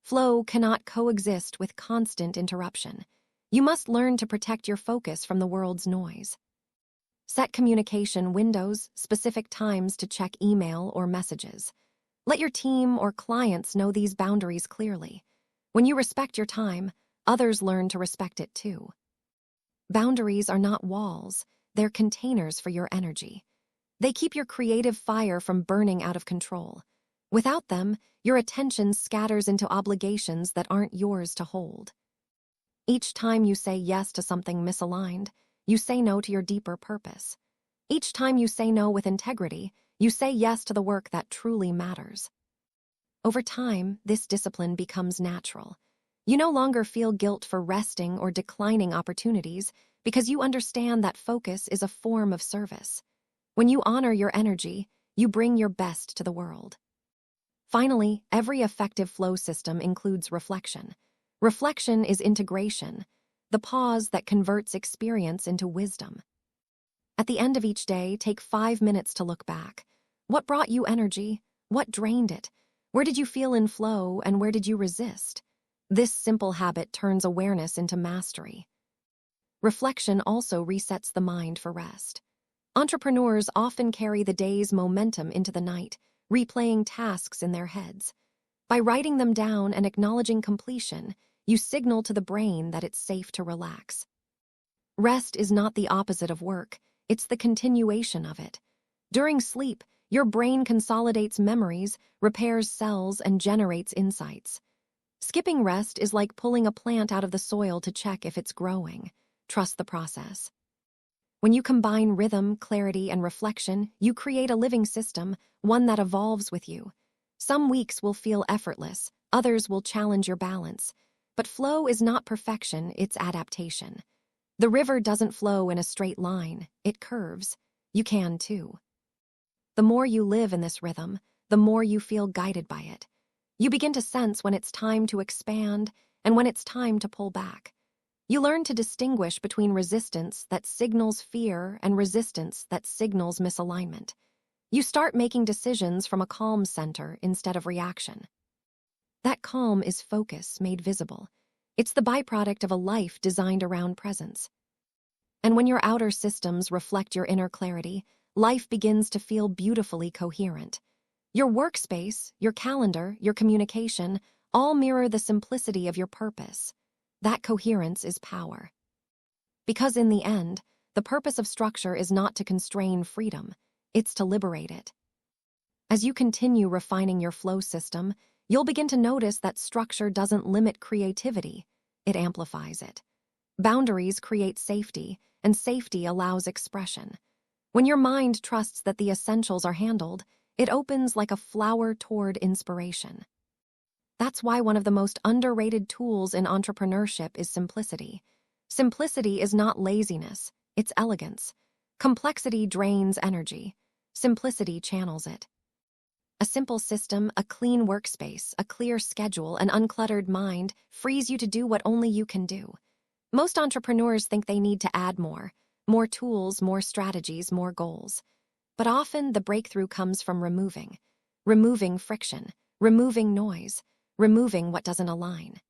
S1: Flow cannot coexist with constant interruption. You must learn to protect your focus from the world's noise. Set communication windows, specific times to check email or messages. Let your team or clients know these boundaries clearly. When you respect your time, others learn to respect it too. Boundaries are not walls, they're containers for your energy. They keep your creative fire from burning out of control. Without them, your attention scatters into obligations that aren't yours to hold. Each time you say yes to something misaligned, you say no to your deeper purpose. Each time you say no with integrity, you say yes to the work that truly matters. Over time, this discipline becomes natural. You no longer feel guilt for resting or declining opportunities because you understand that focus is a form of service. When you honor your energy, you bring your best to the world. Finally, every effective flow system includes reflection. Reflection is integration, the pause that converts experience into wisdom. At the end of each day, take 5 minutes to look back. What brought you energy? What drained it? Where did you feel in flow and where did you resist? This simple habit turns awareness into mastery. Reflection also resets the mind for rest. Entrepreneurs often carry the day's momentum into the night, replaying tasks in their heads. By writing them down and acknowledging completion, you signal to the brain that it's safe to relax. Rest is not the opposite of work, it's the continuation of it. During sleep, your brain consolidates memories, repairs cells, and generates insights. Skipping rest is like pulling a plant out of the soil to check if it's growing. Trust the process. When you combine rhythm, clarity, and reflection, you create a living system, one that evolves with you. Some weeks will feel effortless, others will challenge your balance. But flow is not perfection, it's adaptation. The river doesn't flow in a straight line, it curves. You can too. The more you live in this rhythm, the more you feel guided by it. You begin to sense when it's time to expand and when it's time to pull back. You learn to distinguish between resistance that signals fear and resistance that signals misalignment. You start making decisions from a calm center instead of reaction. That calm is focus made visible. It's the byproduct of a life designed around presence. And when your outer systems reflect your inner clarity, life begins to feel beautifully coherent. Your workspace, your calendar, your communication all mirror the simplicity of your purpose. That coherence is power. Because in the end, the purpose of structure is not to constrain freedom, it's to liberate it. As you continue refining your flow system, you'll begin to notice that structure doesn't limit creativity, it amplifies it. Boundaries create safety, and safety allows expression. When your mind trusts that the essentials are handled, it opens like a flower toward inspiration. That's why one of the most underrated tools in entrepreneurship is simplicity. Simplicity is not laziness, it's elegance. Complexity drains energy. Simplicity channels it. A simple system, a clean workspace, a clear schedule, an uncluttered mind frees you to do what only you can do. Most entrepreneurs think they need to add more tools, more strategies, more goals. But often the breakthrough comes from removing friction, removing noise, removing what doesn't align.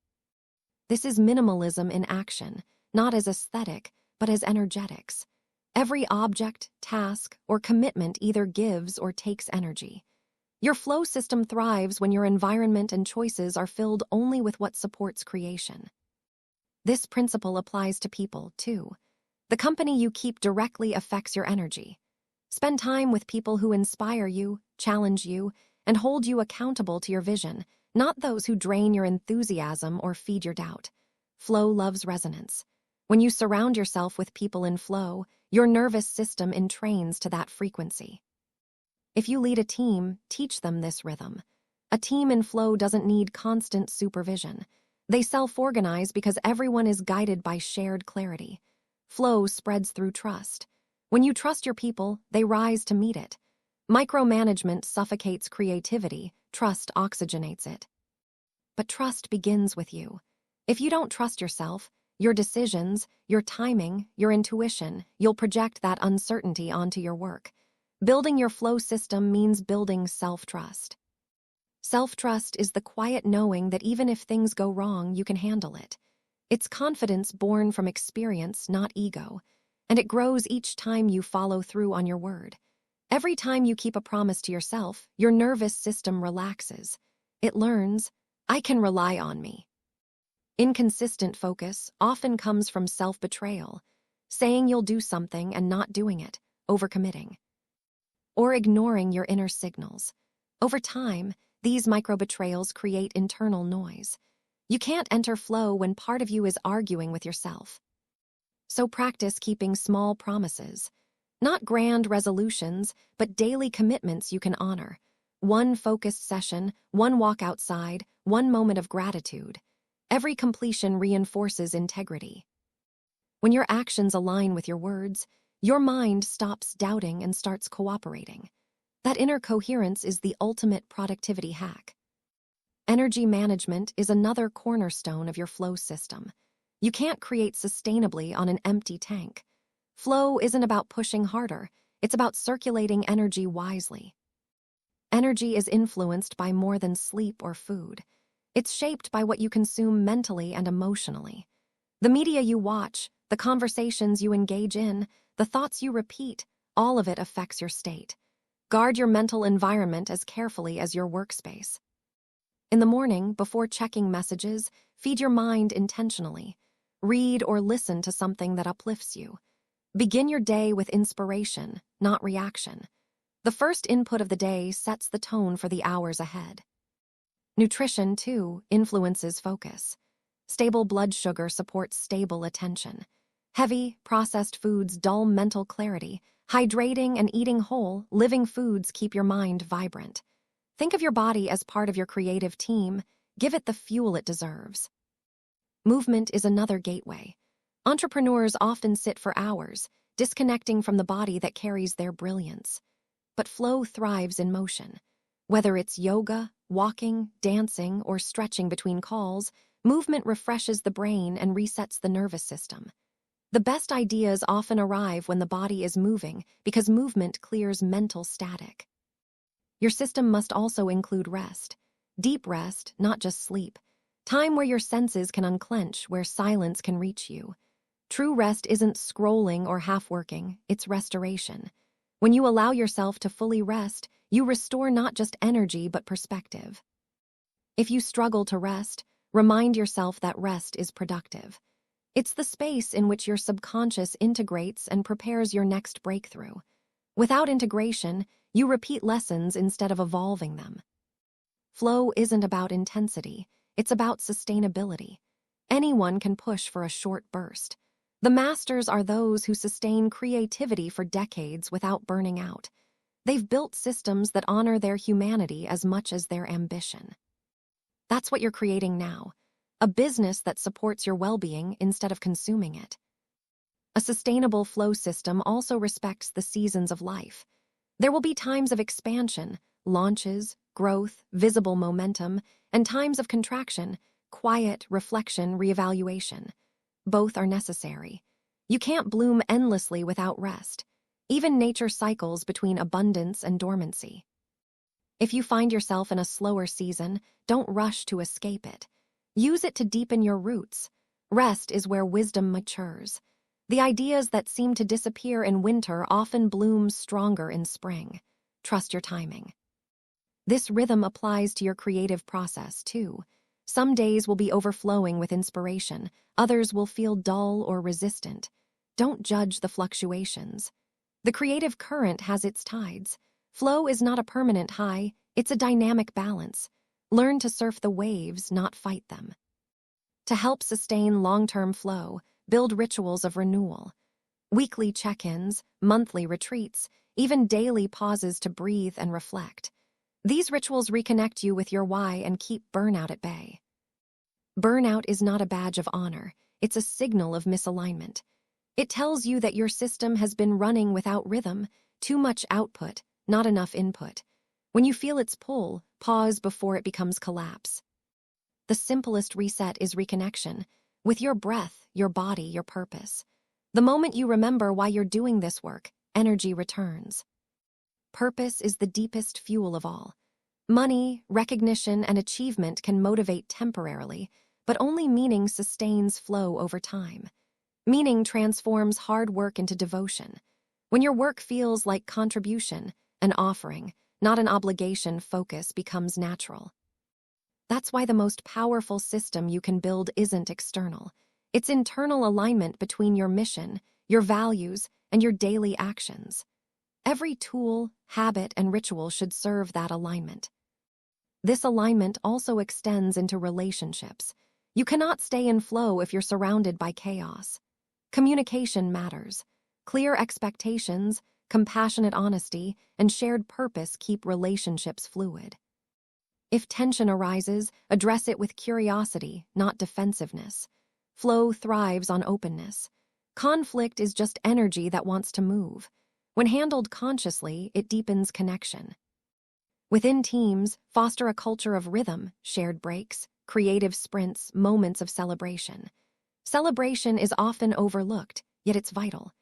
S1: This is minimalism in action, not as aesthetic, but as energetics. Every object, task, or commitment either gives or takes energy. Your flow system thrives when your environment and choices are filled only with what supports creation. This principle applies to people, too. The company you keep directly affects your energy. Spend time with people who inspire you, challenge you, and hold you accountable to your vision, not those who drain your enthusiasm or feed your doubt. Flow loves resonance. When you surround yourself with people in flow, your nervous system entrains to that frequency. If you lead a team, teach them this rhythm. A team in flow doesn't need constant supervision. They self-organize because everyone is guided by shared clarity. Flow spreads through trust. When you trust your people, they rise to meet it. Micromanagement suffocates creativity, trust oxygenates it. But trust begins with you. If you don't trust yourself, your decisions, your timing, your intuition, you'll project that uncertainty onto your work. Building your flow system means building self-trust. Self-trust is the quiet knowing that even if things go wrong, you can handle it. It's confidence born from experience, not ego, and it grows each time you follow through on your word. Every time you keep a promise to yourself, your nervous system relaxes. It learns, I can rely on me. Inconsistent focus often comes from self-betrayal, saying you'll do something and not doing it, overcommitting, or ignoring your inner signals. Over time, these micro-betrayals create internal noise. You can't enter flow when part of you is arguing with yourself. So practice keeping small promises. Not grand resolutions, but daily commitments you can honor. One focused session, one walk outside, one moment of gratitude. Every completion reinforces integrity. When your actions align with your words, your mind stops doubting and starts cooperating. That inner coherence is the ultimate productivity hack. Energy management is another cornerstone of your flow system. You can't create sustainably on an empty tank. Flow isn't about pushing harder, it's about circulating energy wisely. Energy is influenced by more than sleep or food. It's shaped by what you consume mentally and emotionally. The media you watch, the conversations you engage in, the thoughts you repeat, all of it affects your state. Guard your mental environment as carefully as your workspace. In the morning, before checking messages, feed your mind intentionally. Read or listen to something that uplifts you. Begin your day with inspiration, not reaction. The first input of the day sets the tone for the hours ahead. Nutrition, too, influences focus. Stable blood sugar supports stable attention. Heavy, processed foods dull mental clarity. Hydrating and eating whole, living foods keep your mind vibrant. Think of your body as part of your creative team. Give it the fuel it deserves. Movement is another gateway. Entrepreneurs often sit for hours, disconnecting from the body that carries their brilliance. But flow thrives in motion. Whether it's yoga, walking, dancing, or stretching between calls, movement refreshes the brain and resets the nervous system. The best ideas often arrive when the body is moving because movement clears mental static. Your system must also include rest. Deep rest, not just sleep. Time where your senses can unclench, where silence can reach you. True rest isn't scrolling or half-working, it's restoration. When you allow yourself to fully rest, you restore not just energy but perspective. If you struggle to rest, remind yourself that rest is productive. It's the space in which your subconscious integrates and prepares your next breakthrough. Without integration, you repeat lessons instead of evolving them. Flow isn't about intensity, it's about sustainability. Anyone can push for a short burst. The The masters are those who sustain creativity for decades without burning out. They've built systems that honor their humanity as much as their ambition. That's what you're creating now, a business that supports your well-being instead of consuming it. A sustainable flow system also respects the seasons of life. There will be times of expansion, launches, growth, visible momentum, and times of contraction, quiet, reflection, reevaluation. Both are necessary. You can't bloom endlessly without rest. Even nature cycles between abundance and dormancy. If you find yourself in a slower season, don't rush to escape it. Use it to deepen your roots. Rest is where wisdom matures. The ideas that seem to disappear in winter often bloom stronger in spring. Trust your timing. This rhythm applies to your creative process, too. Some days will be overflowing with inspiration. Others will feel dull or resistant. Don't judge the fluctuations. The creative current has its tides. Flow is not a permanent high, it's a dynamic balance. Learn to surf the waves, not fight them. To help sustain long-term flow, build rituals of renewal. Weekly check-ins, monthly retreats, even daily pauses to breathe and reflect. These rituals reconnect you with your why and keep burnout at bay. Burnout is not a badge of honor, it's a signal of misalignment. It tells you that your system has been running without rhythm, too much output, not enough input. When you feel its pull, pause before it becomes collapse. The simplest reset is reconnection, with your breath, your body, your purpose. The moment you remember why you're doing this work, energy returns. Purpose is the deepest fuel of all. Money, recognition, and achievement can motivate temporarily, but only meaning sustains flow over time. Meaning transforms hard work into devotion. When your work feels like contribution, an offering, not an obligation, focus becomes natural. That's why the most powerful system you can build isn't external. It's internal alignment between your mission, your values, and your daily actions. Every tool, habit, and ritual should serve that alignment. This alignment also extends into relationships. You cannot stay in flow if you're surrounded by chaos. Communication matters. Clear expectations, compassionate honesty, and shared purpose keep relationships fluid. If tension arises, address it with curiosity, not defensiveness. Flow thrives on openness. Conflict is just energy that wants to move. When handled consciously, it deepens connection. Within teams, foster a culture of rhythm, shared breaks, creative sprints, moments of celebration. Celebration is often overlooked, yet it's vital.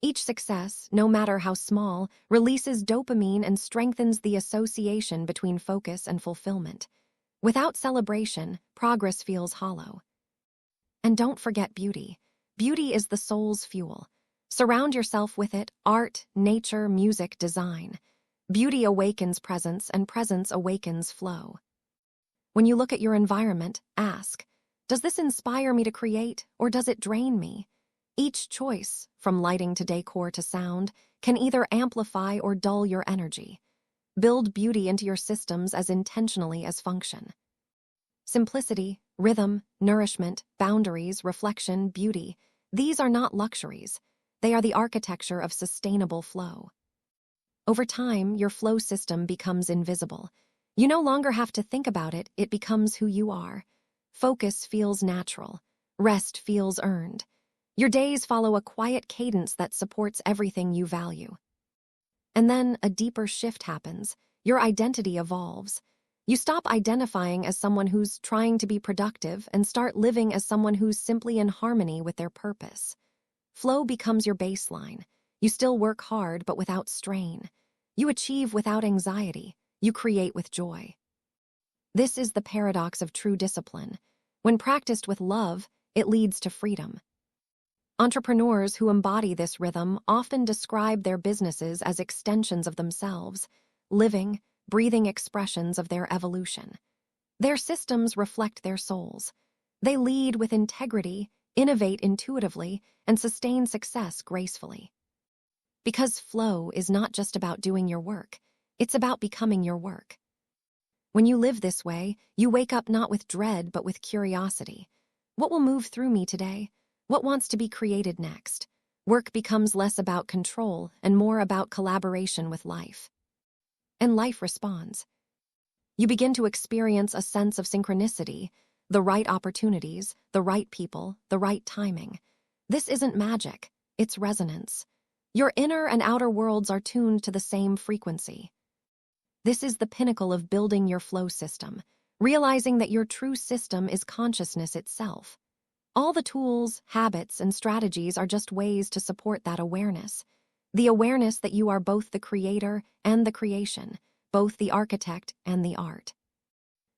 S1: Each success, no matter how small, releases dopamine and strengthens the association between focus and fulfillment. Without celebration, progress feels hollow. And don't forget beauty. Beauty is the soul's fuel. Surround yourself with it: art, nature, music, design. Beauty awakens presence, and presence awakens flow. When you look at your environment, ask, does this inspire me to create, or does it drain me? Each choice, from lighting to decor to sound, can either amplify or dull your energy. Build beauty into your systems as intentionally as function. Simplicity, rhythm, nourishment, boundaries, reflection, beauty, these are not luxuries. They are the architecture of sustainable flow. Over time, your flow system becomes invisible. You no longer have to think about it, it becomes who you are. Focus feels natural. Rest feels earned. Your days follow a quiet cadence that supports everything you value. And then a deeper shift happens. Your identity evolves. You stop identifying as someone who's trying to be productive and start living as someone who's simply in harmony with their purpose. Flow becomes your baseline. You still work hard, but without strain. You achieve without anxiety. You create with joy. This is the paradox of true discipline. When practiced with love, it leads to freedom. Entrepreneurs who embody this rhythm often describe their businesses as extensions of themselves, living, breathing expressions of their evolution. Their systems reflect their souls. They lead with integrity, innovate intuitively, and sustain success gracefully. Because flow is not just about doing your work, it's about becoming your work. When you live this way, you wake up not with dread but with curiosity. What will move through me today? What wants to be created next? Work becomes less about control and more about collaboration with life. And life responds. You begin to experience a sense of synchronicity, the right opportunities, the right people, the right timing. This isn't magic, it's resonance. Your inner and outer worlds are tuned to the same frequency. This is the pinnacle of building your flow system, realizing that your true system is consciousness itself. All the tools, habits, and strategies are just ways to support that awareness. The awareness that you are both the creator and the creation, both the architect and the art.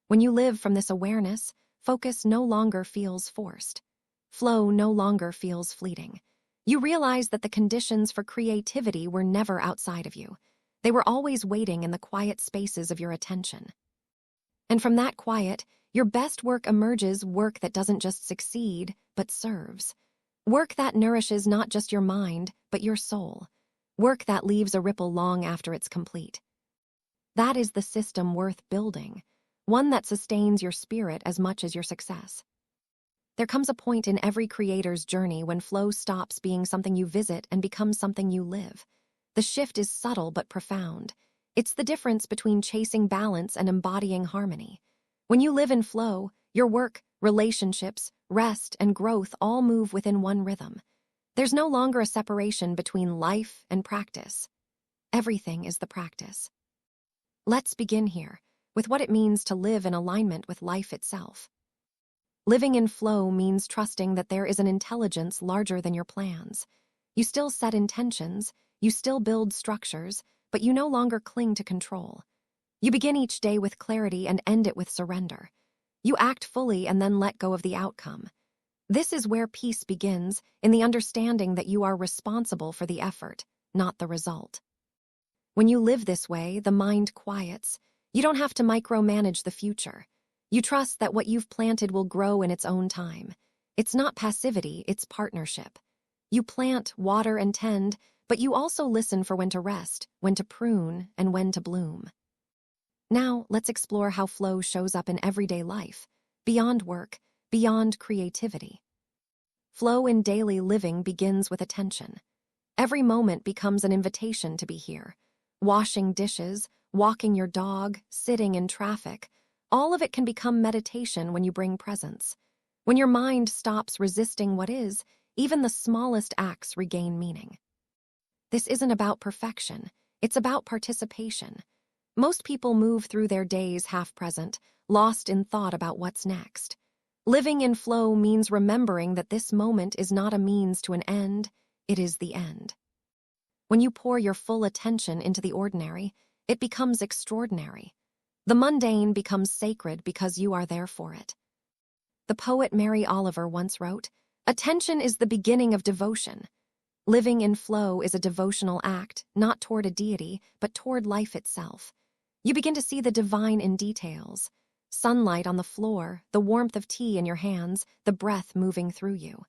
S1: When you live from this awareness, focus no longer feels forced. Flow no longer feels fleeting. You realize that the conditions for creativity were never outside of you. They were always waiting in the quiet spaces of your attention. And from that quiet, your best work emerges, work that doesn't just succeed, but serves. Work that nourishes not just your mind, but your soul. Work that leaves a ripple long after it's complete. That is the system worth building, one that sustains your spirit as much as your success. There comes a point in every creator's journey when flow stops being something you visit and becomes something you live. The shift is subtle but profound. It's the difference between chasing balance and embodying harmony. When you live in flow, your work, relationships, rest, and growth all move within one rhythm. There's no longer a separation between life and practice. Everything is the practice. Let's begin here, with what it means to live in alignment with life itself. Living in flow means trusting that there is an intelligence larger than your plans. You still set intentions, you still build structures, but you no longer cling to control. You begin each day with clarity and end it with surrender. You act fully and then let go of the outcome. This is where peace begins, in the understanding that you are responsible for the effort, not the result. When you live this way, the mind quiets. You don't have to micromanage the future. You trust that what you've planted will grow in its own time. It's not passivity, it's partnership. You plant, water, and tend, but you also listen for when to rest, when to prune, and when to bloom. Now, let's explore how flow shows up in everyday life, beyond work, beyond creativity. Flow in daily living begins with attention. Every moment becomes an invitation to be here. Washing dishes, walking your dog, sitting in traffic, all of it can become meditation when you bring presence. When your mind stops resisting what is, even the smallest acts regain meaning. This isn't about perfection, it's about participation. Most people move through their days half-present, lost in thought about what's next. Living in flow means remembering that this moment is not a means to an end, it is the end. When you pour your full attention into the ordinary, it becomes extraordinary. The mundane becomes sacred because you are there for it. The poet Mary Oliver once wrote, "Attention is the beginning of devotion." Living in flow is a devotional act, not toward a deity, but toward life itself. You begin to see the divine in details. Sunlight on the floor, the warmth of tea in your hands, the breath moving through you.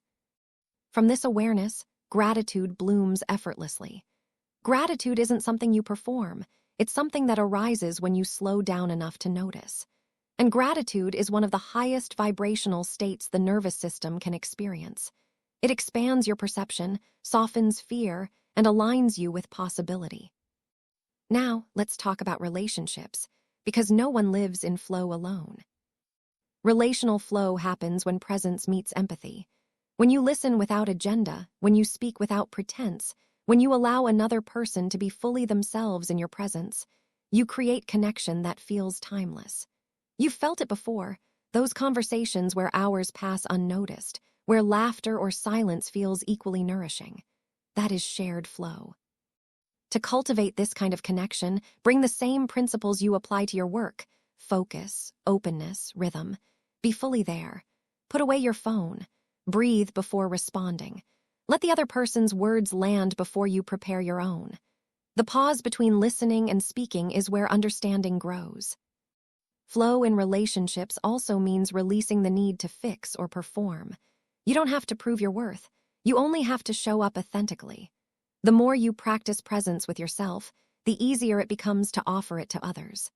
S1: From this awareness, gratitude blooms effortlessly. Gratitude isn't something you perform, it's something that arises when you slow down enough to notice. And gratitude is one of the highest vibrational states the nervous system can experience. It expands your perception, softens fear, and aligns you with possibility. Now, let's talk about relationships, because no one lives in flow alone. Relational flow happens when presence meets empathy. When you listen without agenda, when you speak without pretense, when you allow another person to be fully themselves in your presence, you create connection that feels timeless. You've felt it before, those conversations where hours pass unnoticed, where laughter or silence feels equally nourishing. That is shared flow. To cultivate this kind of connection, bring the same principles you apply to your work: focus, openness, rhythm. Be fully there. Put away your phone. Breathe before responding. Let the other person's words land before you prepare your own. The pause between listening and speaking is where understanding grows. Flow in relationships also means releasing the need to fix or perform. You don't have to prove your worth. You only have to show up authentically. The more you practice presence with yourself, the easier it becomes to offer it to others.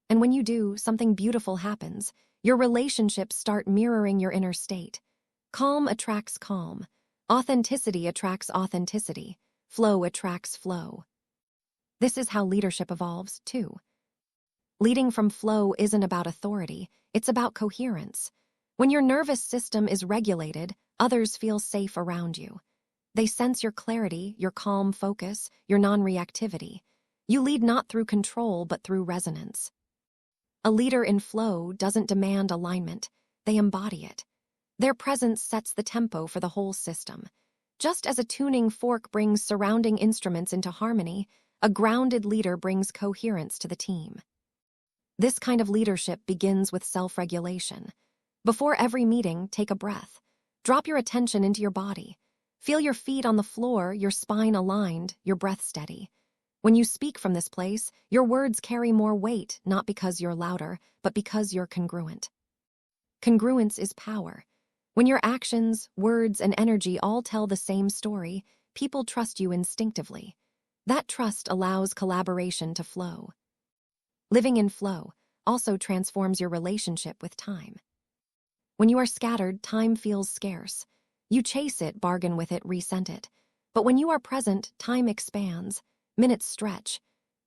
S1: And when you do, something beautiful happens. Your relationships start mirroring your inner state. Calm attracts calm. Authenticity attracts authenticity. Flow attracts flow. This is how leadership evolves, too. Leading from flow isn't about authority, it's about coherence. When your nervous system is regulated, others feel safe around you. They sense your clarity, your calm focus, your non-reactivity. You lead not through control, but through resonance. A leader in flow doesn't demand alignment, they embody it. Their presence sets the tempo for the whole system. Just as a tuning fork brings surrounding instruments into harmony, a grounded leader brings coherence to the team. This kind of leadership begins with self-regulation. Before every meeting, take a breath. Drop your attention into your body. Feel your feet on the floor, your spine aligned, your breath steady. When you speak from this place, your words carry more weight, not because you're louder, but because you're congruent. Congruence is power. When your actions, words, and energy all tell the same story, people trust you instinctively. That trust allows collaboration to flow. Living in flow also transforms your relationship with time. When you are scattered, time feels scarce. You chase it, bargain with it, resent it. But when you are present, time expands, minutes stretch.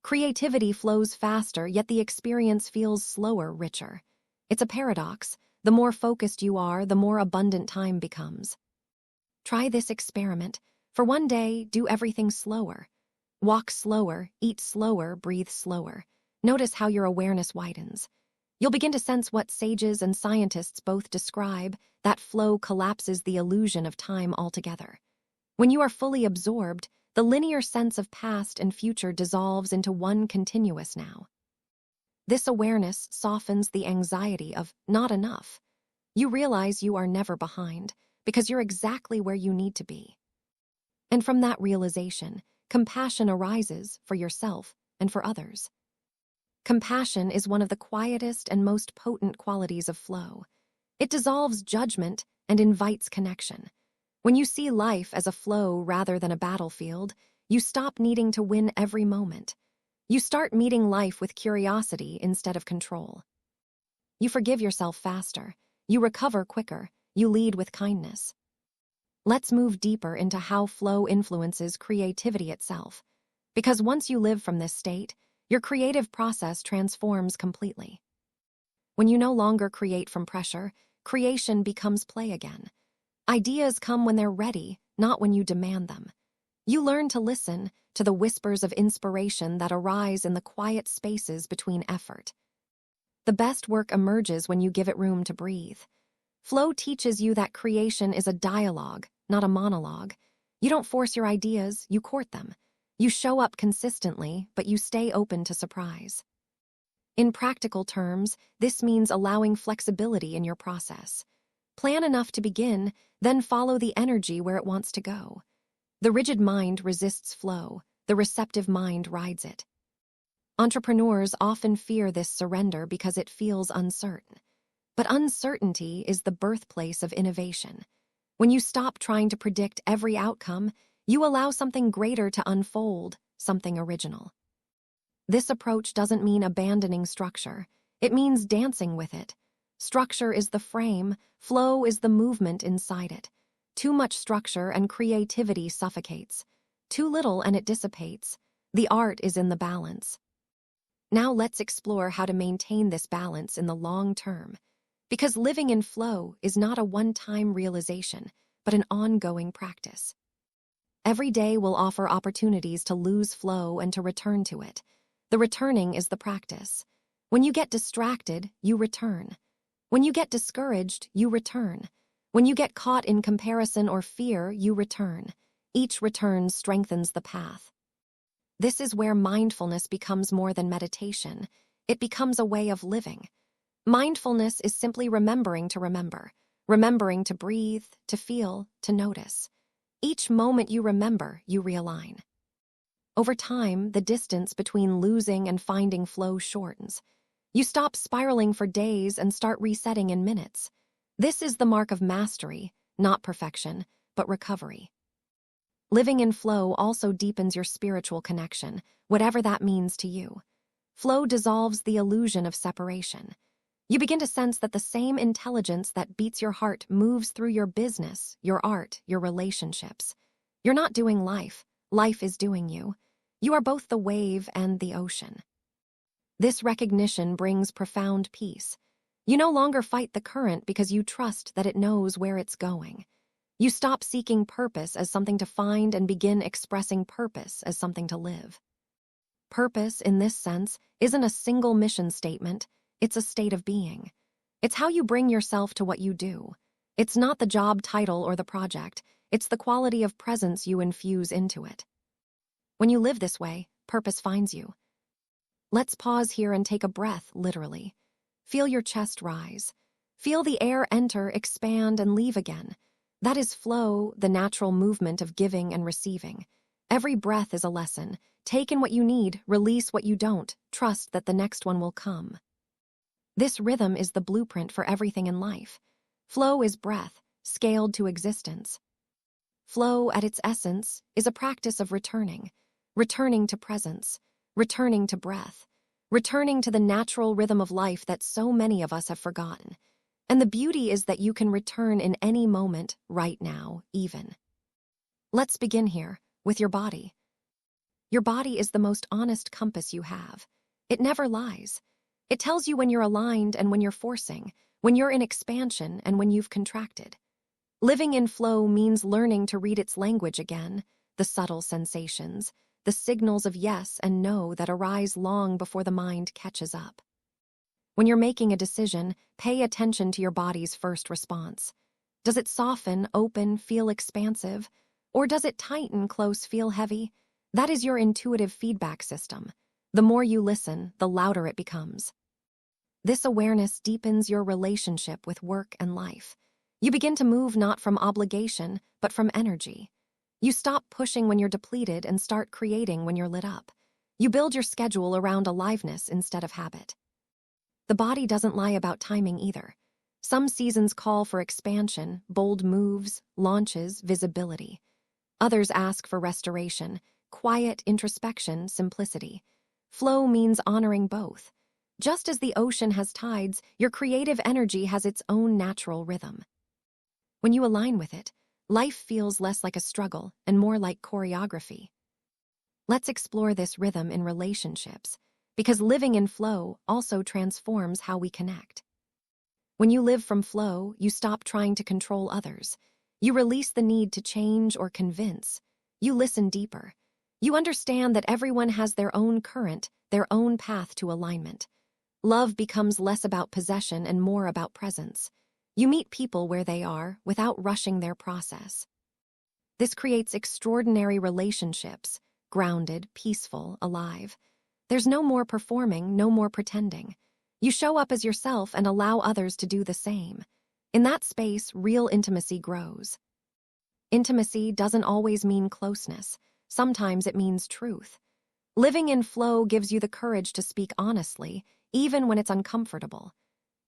S1: Creativity flows faster, yet the experience feels slower, richer. It's a paradox. The more focused you are, the more abundant time becomes. Try this experiment. For one day, do everything slower. Walk slower, eat slower, breathe slower. Notice how your awareness widens. You'll begin to sense what sages and scientists both describe, that flow collapses the illusion of time altogether. When you are fully absorbed, the linear sense of past and future dissolves into one continuous now. This awareness softens the anxiety of not enough. You realize you are never behind, because you're exactly where you need to be. And from that realization, compassion arises for yourself and for others. Compassion is one of the quietest and most potent qualities of flow. It dissolves judgment and invites connection. When you see life as a flow rather than a battlefield, you stop needing to win every moment. You start meeting life with curiosity instead of control. You forgive yourself faster. You recover quicker. You lead with kindness. Let's move deeper into how flow influences creativity itself. Because once you live from this state, your creative process transforms completely. When you no longer create from pressure, creation becomes play again. Ideas come when they're ready, not when you demand them. You learn to listen to the whispers of inspiration that arise in the quiet spaces between effort. The best work emerges when you give it room to breathe. Flow teaches you that creation is a dialogue, not a monologue. You don't force your ideas, you court them. You show up consistently, but you stay open to surprise. In practical terms, this means allowing flexibility in your process. Plan enough to begin, then follow the energy where it wants to go. The rigid mind resists flow, the receptive mind rides it. Entrepreneurs often fear this surrender because it feels uncertain. But uncertainty is the birthplace of innovation. When you stop trying to predict every outcome, you allow something greater to unfold, something original. This approach doesn't mean abandoning structure. It means dancing with it. Structure is the frame, flow is the movement inside it. Too much structure and creativity suffocates. Too little and it dissipates. The art is in the balance. Now let's explore how to maintain this balance in the long term. Because living in flow is not a one-time realization, but an ongoing practice. Every day will offer opportunities to lose flow and to return to it. The returning is the practice. When you get distracted, you return. When you get discouraged, you return. When you get caught in comparison or fear, you return. Each return strengthens the path. This is where mindfulness becomes more than meditation. It becomes a way of living. Mindfulness is simply remembering to remember, remembering to breathe, to feel, to notice. Each moment you remember, you realign. Over time, the distance between losing and finding flow shortens. You stop spiraling for days and start resetting in minutes. This is the mark of mastery, not perfection, but recovery. Living in flow also deepens your spiritual connection, whatever that means to you. Flow dissolves the illusion of separation. You begin to sense that the same intelligence that beats your heart moves through your business, your art, your relationships. You're not doing life. Life is doing you. You are both the wave and the ocean. This recognition brings profound peace. You no longer fight the current because you trust that it knows where it's going. You stop seeking purpose as something to find and begin expressing purpose as something to live. Purpose, in this sense, isn't a single mission statement. It's a state of being. It's how you bring yourself to what you do. It's not the job title or the project. It's the quality of presence you infuse into it. When you live this way, purpose finds you. Let's pause here and take a breath, literally. Feel your chest rise. Feel the air enter, expand, and leave again. That is flow, the natural movement of giving and receiving. Every breath is a lesson. Take in what you need, release what you don't, trust that the next one will come. This rhythm is the blueprint for everything in life. Flow is breath, scaled to existence. Flow, at its essence, is a practice of returning to presence, returning to breath, returning to the natural rhythm of life that so many of us have forgotten. And the beauty is that you can return in any moment, right now, even. Let's begin here, with your body. Your body is the most honest compass you have. It never lies. It tells you when you're aligned and when you're forcing, when you're in expansion and when you've contracted. Living in flow means learning to read its language again, the subtle sensations, the signals of yes and no that arise long before the mind catches up. When you're making a decision, pay attention to your body's first response. Does it soften, open, feel expansive? Or does it tighten, close, feel heavy? That is your intuitive feedback system. The more you listen, the louder it becomes. This awareness deepens your relationship with work and life. You begin to move not from obligation, but from energy. You stop pushing when you're depleted and start creating when you're lit up. You build your schedule around aliveness instead of habit. The body doesn't lie about timing either. Some seasons call for expansion, bold moves, launches, visibility. Others ask for restoration, quiet introspection, simplicity. Flow means honoring both. Just as the ocean has tides, your creative energy has its own natural rhythm. When you align with it, life feels less like a struggle and more like choreography. Let's explore this rhythm in relationships, because living in flow also transforms how we connect. When you live from flow, you stop trying to control others. You release the need to change or convince. You listen deeper. You understand that everyone has their own current, their own path to alignment. Love becomes less about possession and more about presence. You meet people where they are without rushing their process. This creates extraordinary relationships, grounded, peaceful, alive. There's no more performing, no more pretending. You show up as yourself and allow others to do the same. In that space, real intimacy grows. Intimacy doesn't always mean closeness. Sometimes it means truth. Living in flow gives you the courage to speak honestly, even when it's uncomfortable.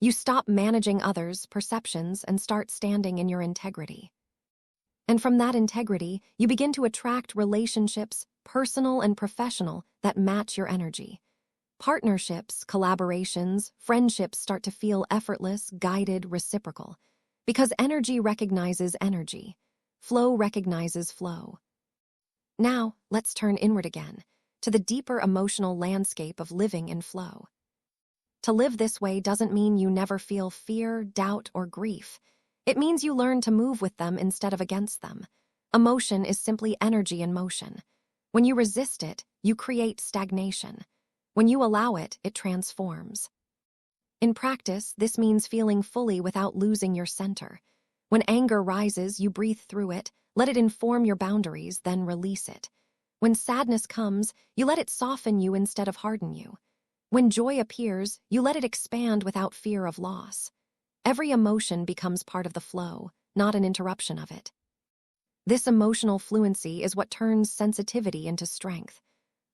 S1: You stop managing others' perceptions and start standing in your integrity. And from that integrity, you begin to attract relationships, personal and professional, that match your energy. Partnerships, collaborations, friendships start to feel effortless, guided, reciprocal. Because energy recognizes energy. Flow recognizes flow. Now, let's turn inward again, to the deeper emotional landscape of living in flow. To live this way doesn't mean you never feel fear, doubt, or grief. It means you learn to move with them instead of against them. Emotion is simply energy in motion. When you resist it, you create stagnation. When you allow it, it transforms. In practice, this means feeling fully without losing your center. When anger rises, you breathe through it, let it inform your boundaries, then release it. When sadness comes, you let it soften you instead of harden you. When joy appears, you let it expand without fear of loss. Every emotion becomes part of the flow, not an interruption of it. This emotional fluency is what turns sensitivity into strength.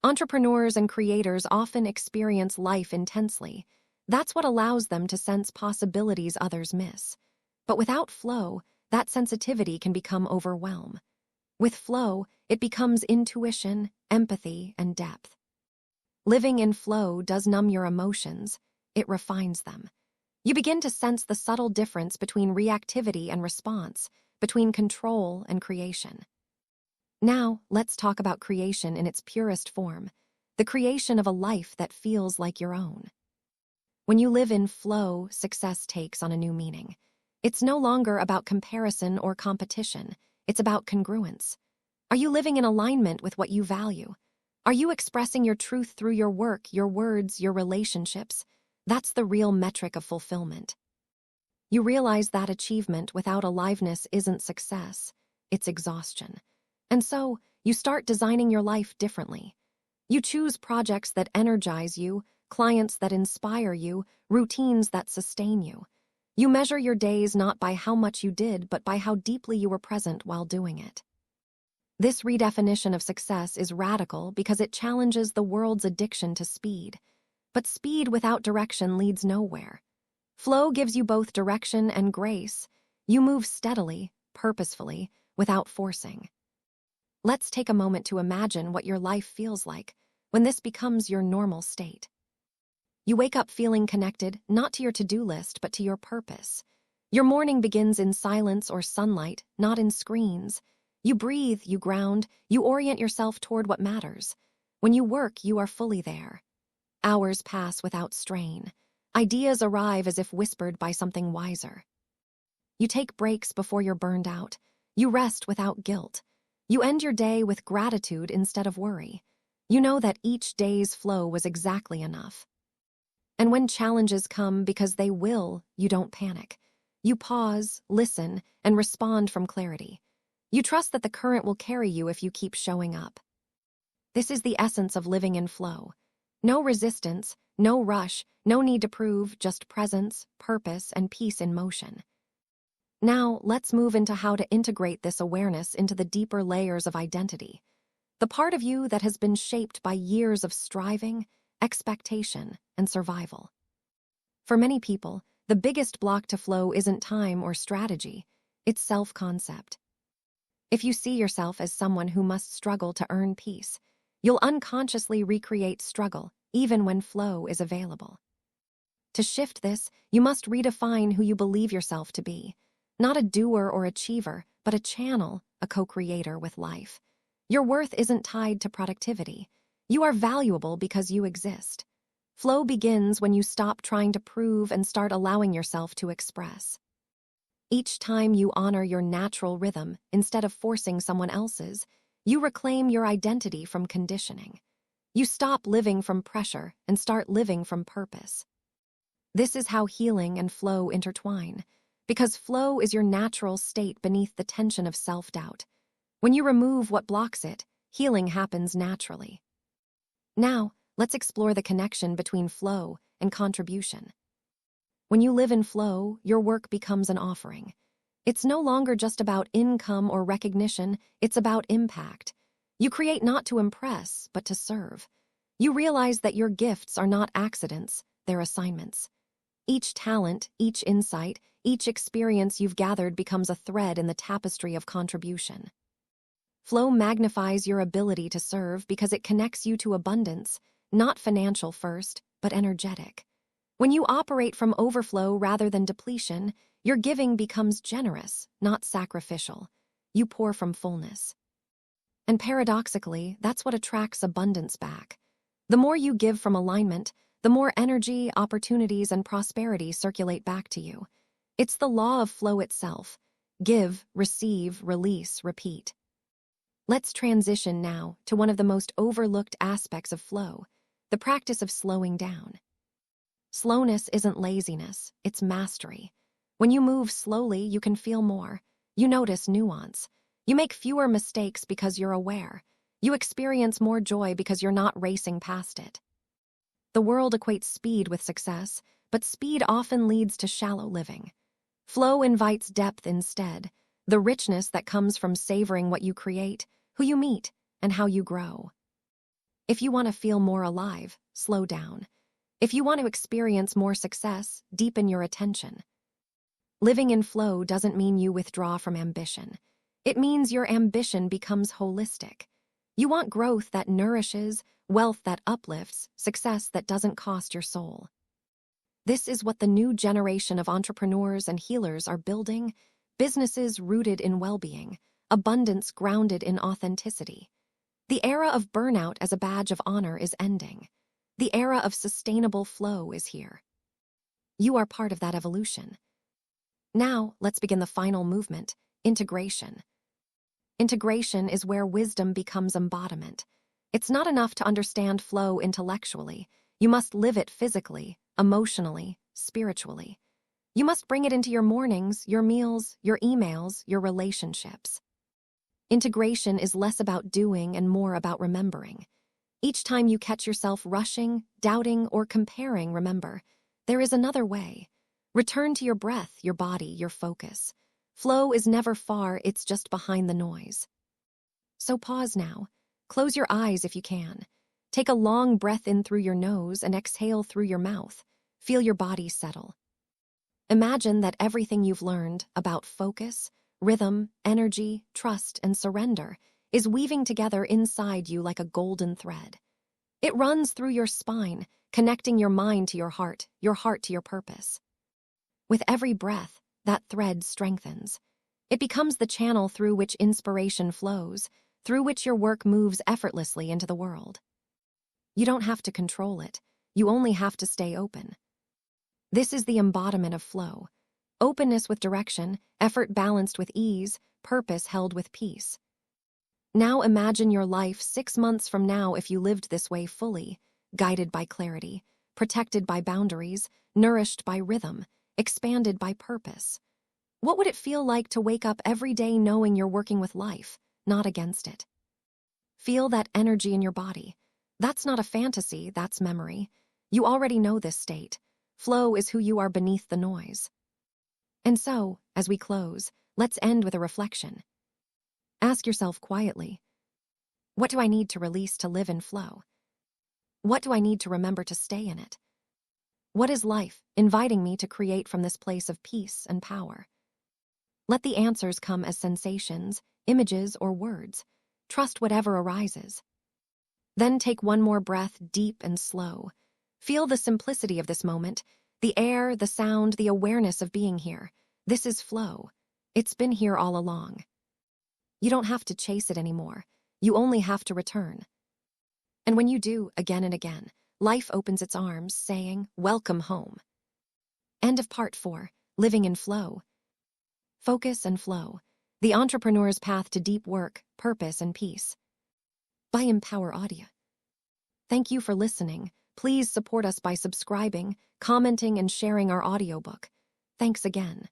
S1: Entrepreneurs and creators often experience life intensely. That's what allows them to sense possibilities others miss. But without flow, that sensitivity can become overwhelm. With flow, it becomes intuition, empathy, and depth. Living in flow does numb your emotions, it refines them. You begin to sense the subtle difference between reactivity and response, between control and creation. Now, let's talk about creation in its purest form, the creation of a life that feels like your own. When you live in flow, success takes on a new meaning. It's no longer about comparison or competition. It's about congruence. Are you living in alignment with what you value? Are you expressing your truth through your work, your words, your relationships? That's the real metric of fulfillment. You realize that achievement without aliveness isn't success, it's exhaustion. And so, you start designing your life differently. You choose projects that energize you, clients that inspire you, routines that sustain you. You measure your days not by how much you did, but by how deeply you were present while doing it. This redefinition of success is radical because it challenges the world's addiction to speed. But speed without direction leads nowhere. Flow gives you both direction and grace. You move steadily, purposefully, without forcing. Let's take a moment to imagine what your life feels like when this becomes your normal state. You wake up feeling connected, not to your to-do list, but to your purpose. Your morning begins in silence or sunlight, not in screens. You breathe, you ground, you orient yourself toward what matters. When you work, you are fully there. Hours pass without strain. Ideas arrive as if whispered by something wiser. You take breaks before you're burned out. You rest without guilt. You end your day with gratitude instead of worry. You know that each day's flow was exactly enough. And when challenges come, because they will, you don't panic. You pause, listen, and respond from clarity. You trust that the current will carry you if you keep showing up. This is the essence of living in flow. No resistance, no rush, no need to prove, just presence, purpose, and peace in motion. Now, let's move into how to integrate this awareness into the deeper layers of identity. The part of you that has been shaped by years of striving, expectation, and survival. For many people, the biggest block to flow isn't time or strategy, it's self-concept. If you see yourself as someone who must struggle to earn peace, you'll unconsciously recreate struggle, even when flow is available. To shift this, you must redefine who you believe yourself to be. Not a doer or achiever, but a channel, a co-creator with life. Your worth isn't tied to productivity. You are valuable because you exist. Flow begins when you stop trying to prove and start allowing yourself to express. Each time you honor your natural rhythm instead of forcing someone else's, you reclaim your identity from conditioning. You stop living from pressure and start living from purpose. This is how healing and flow intertwine, because flow is your natural state beneath the tension of self-doubt. When you remove what blocks it, healing happens naturally. Now, let's explore the connection between flow and contribution. When you live in flow, your work becomes an offering. It's no longer just about income or recognition, it's about impact. You create not to impress, but to serve. You realize that your gifts are not accidents, they're assignments. Each talent, each insight, each experience you've gathered becomes a thread in the tapestry of contribution. Flow magnifies your ability to serve because it connects you to abundance, not financial first, but energetic. When you operate from overflow rather than depletion, your giving becomes generous, not sacrificial. You pour from fullness. And paradoxically, that's what attracts abundance back. The more you give from alignment, the more energy, opportunities, and prosperity circulate back to you. It's the law of flow itself. Give, receive, release, repeat. Let's transition now to one of the most overlooked aspects of flow, the practice of slowing down. Slowness isn't laziness, it's mastery. When you move slowly, you can feel more. You notice nuance. You make fewer mistakes because you're aware. You experience more joy because you're not racing past it. The world equates speed with success, but speed often leads to shallow living. Flow invites depth instead, the richness that comes from savoring what you create, who you meet, and how you grow. If you want to feel more alive, slow down. If you want to experience more success, deepen your attention. Living in flow doesn't mean you withdraw from ambition. It means your ambition becomes holistic. You want growth that nourishes, wealth that uplifts, success that doesn't cost your soul. This is what the new generation of entrepreneurs and healers are building: businesses rooted in well-being, abundance grounded in authenticity. The era of burnout as a badge of honor is ending. The era of sustainable flow is here. You are part of that evolution. Now, let's begin the final movement: integration. Integration is where wisdom becomes embodiment. It's not enough to understand flow intellectually. You must live it physically, emotionally, spiritually. You must bring it into your mornings, your meals, your emails, your relationships. Integration is less about doing and more about remembering. Each time you catch yourself rushing, doubting, or comparing, remember, there is another way. Return to your breath, your body, your focus. Flow is never far, it's just behind the noise. So pause now. Close your eyes if you can. Take a long breath in through your nose and exhale through your mouth. Feel your body settle. Imagine that everything you've learned about focus, rhythm, energy, trust, and surrender is weaving together inside you like a golden thread. It runs through your spine, connecting your mind to your heart to your purpose. With every breath, that thread strengthens. It becomes the channel through which inspiration flows, through which your work moves effortlessly into the world. You don't have to control it. You only have to stay open. This is the embodiment of flow. Openness with direction, effort balanced with ease, purpose held with peace. Now imagine your life 6 months from now if you lived this way fully, guided by clarity, protected by boundaries, nourished by rhythm, expanded by purpose. What would it feel like to wake up every day knowing you're working with life, not against it? Feel that energy in your body. That's not a fantasy, that's memory. You already know this state. Flow is who you are beneath the noise. And so, as we close, let's end with a reflection. Ask yourself quietly, what do I need to release to live in flow? What do I need to remember to stay in it? What is life inviting me to create from this place of peace and power? Let the answers come as sensations, images, or words. Trust whatever arises. Then take one more breath, deep and slow. Feel the simplicity of this moment, the air, the sound, the awareness of being here. This is flow. It's been here all along. You don't have to chase it anymore. You only have to return. And when you do, again and again, life opens its arms, saying, "Welcome home." End of part 4, Living in Flow. Focus and Flow, the entrepreneur's path to deep work, purpose, and peace. By Empower Audio. Thank you for listening. Please support us by subscribing, commenting, and sharing our audiobook. Thanks again.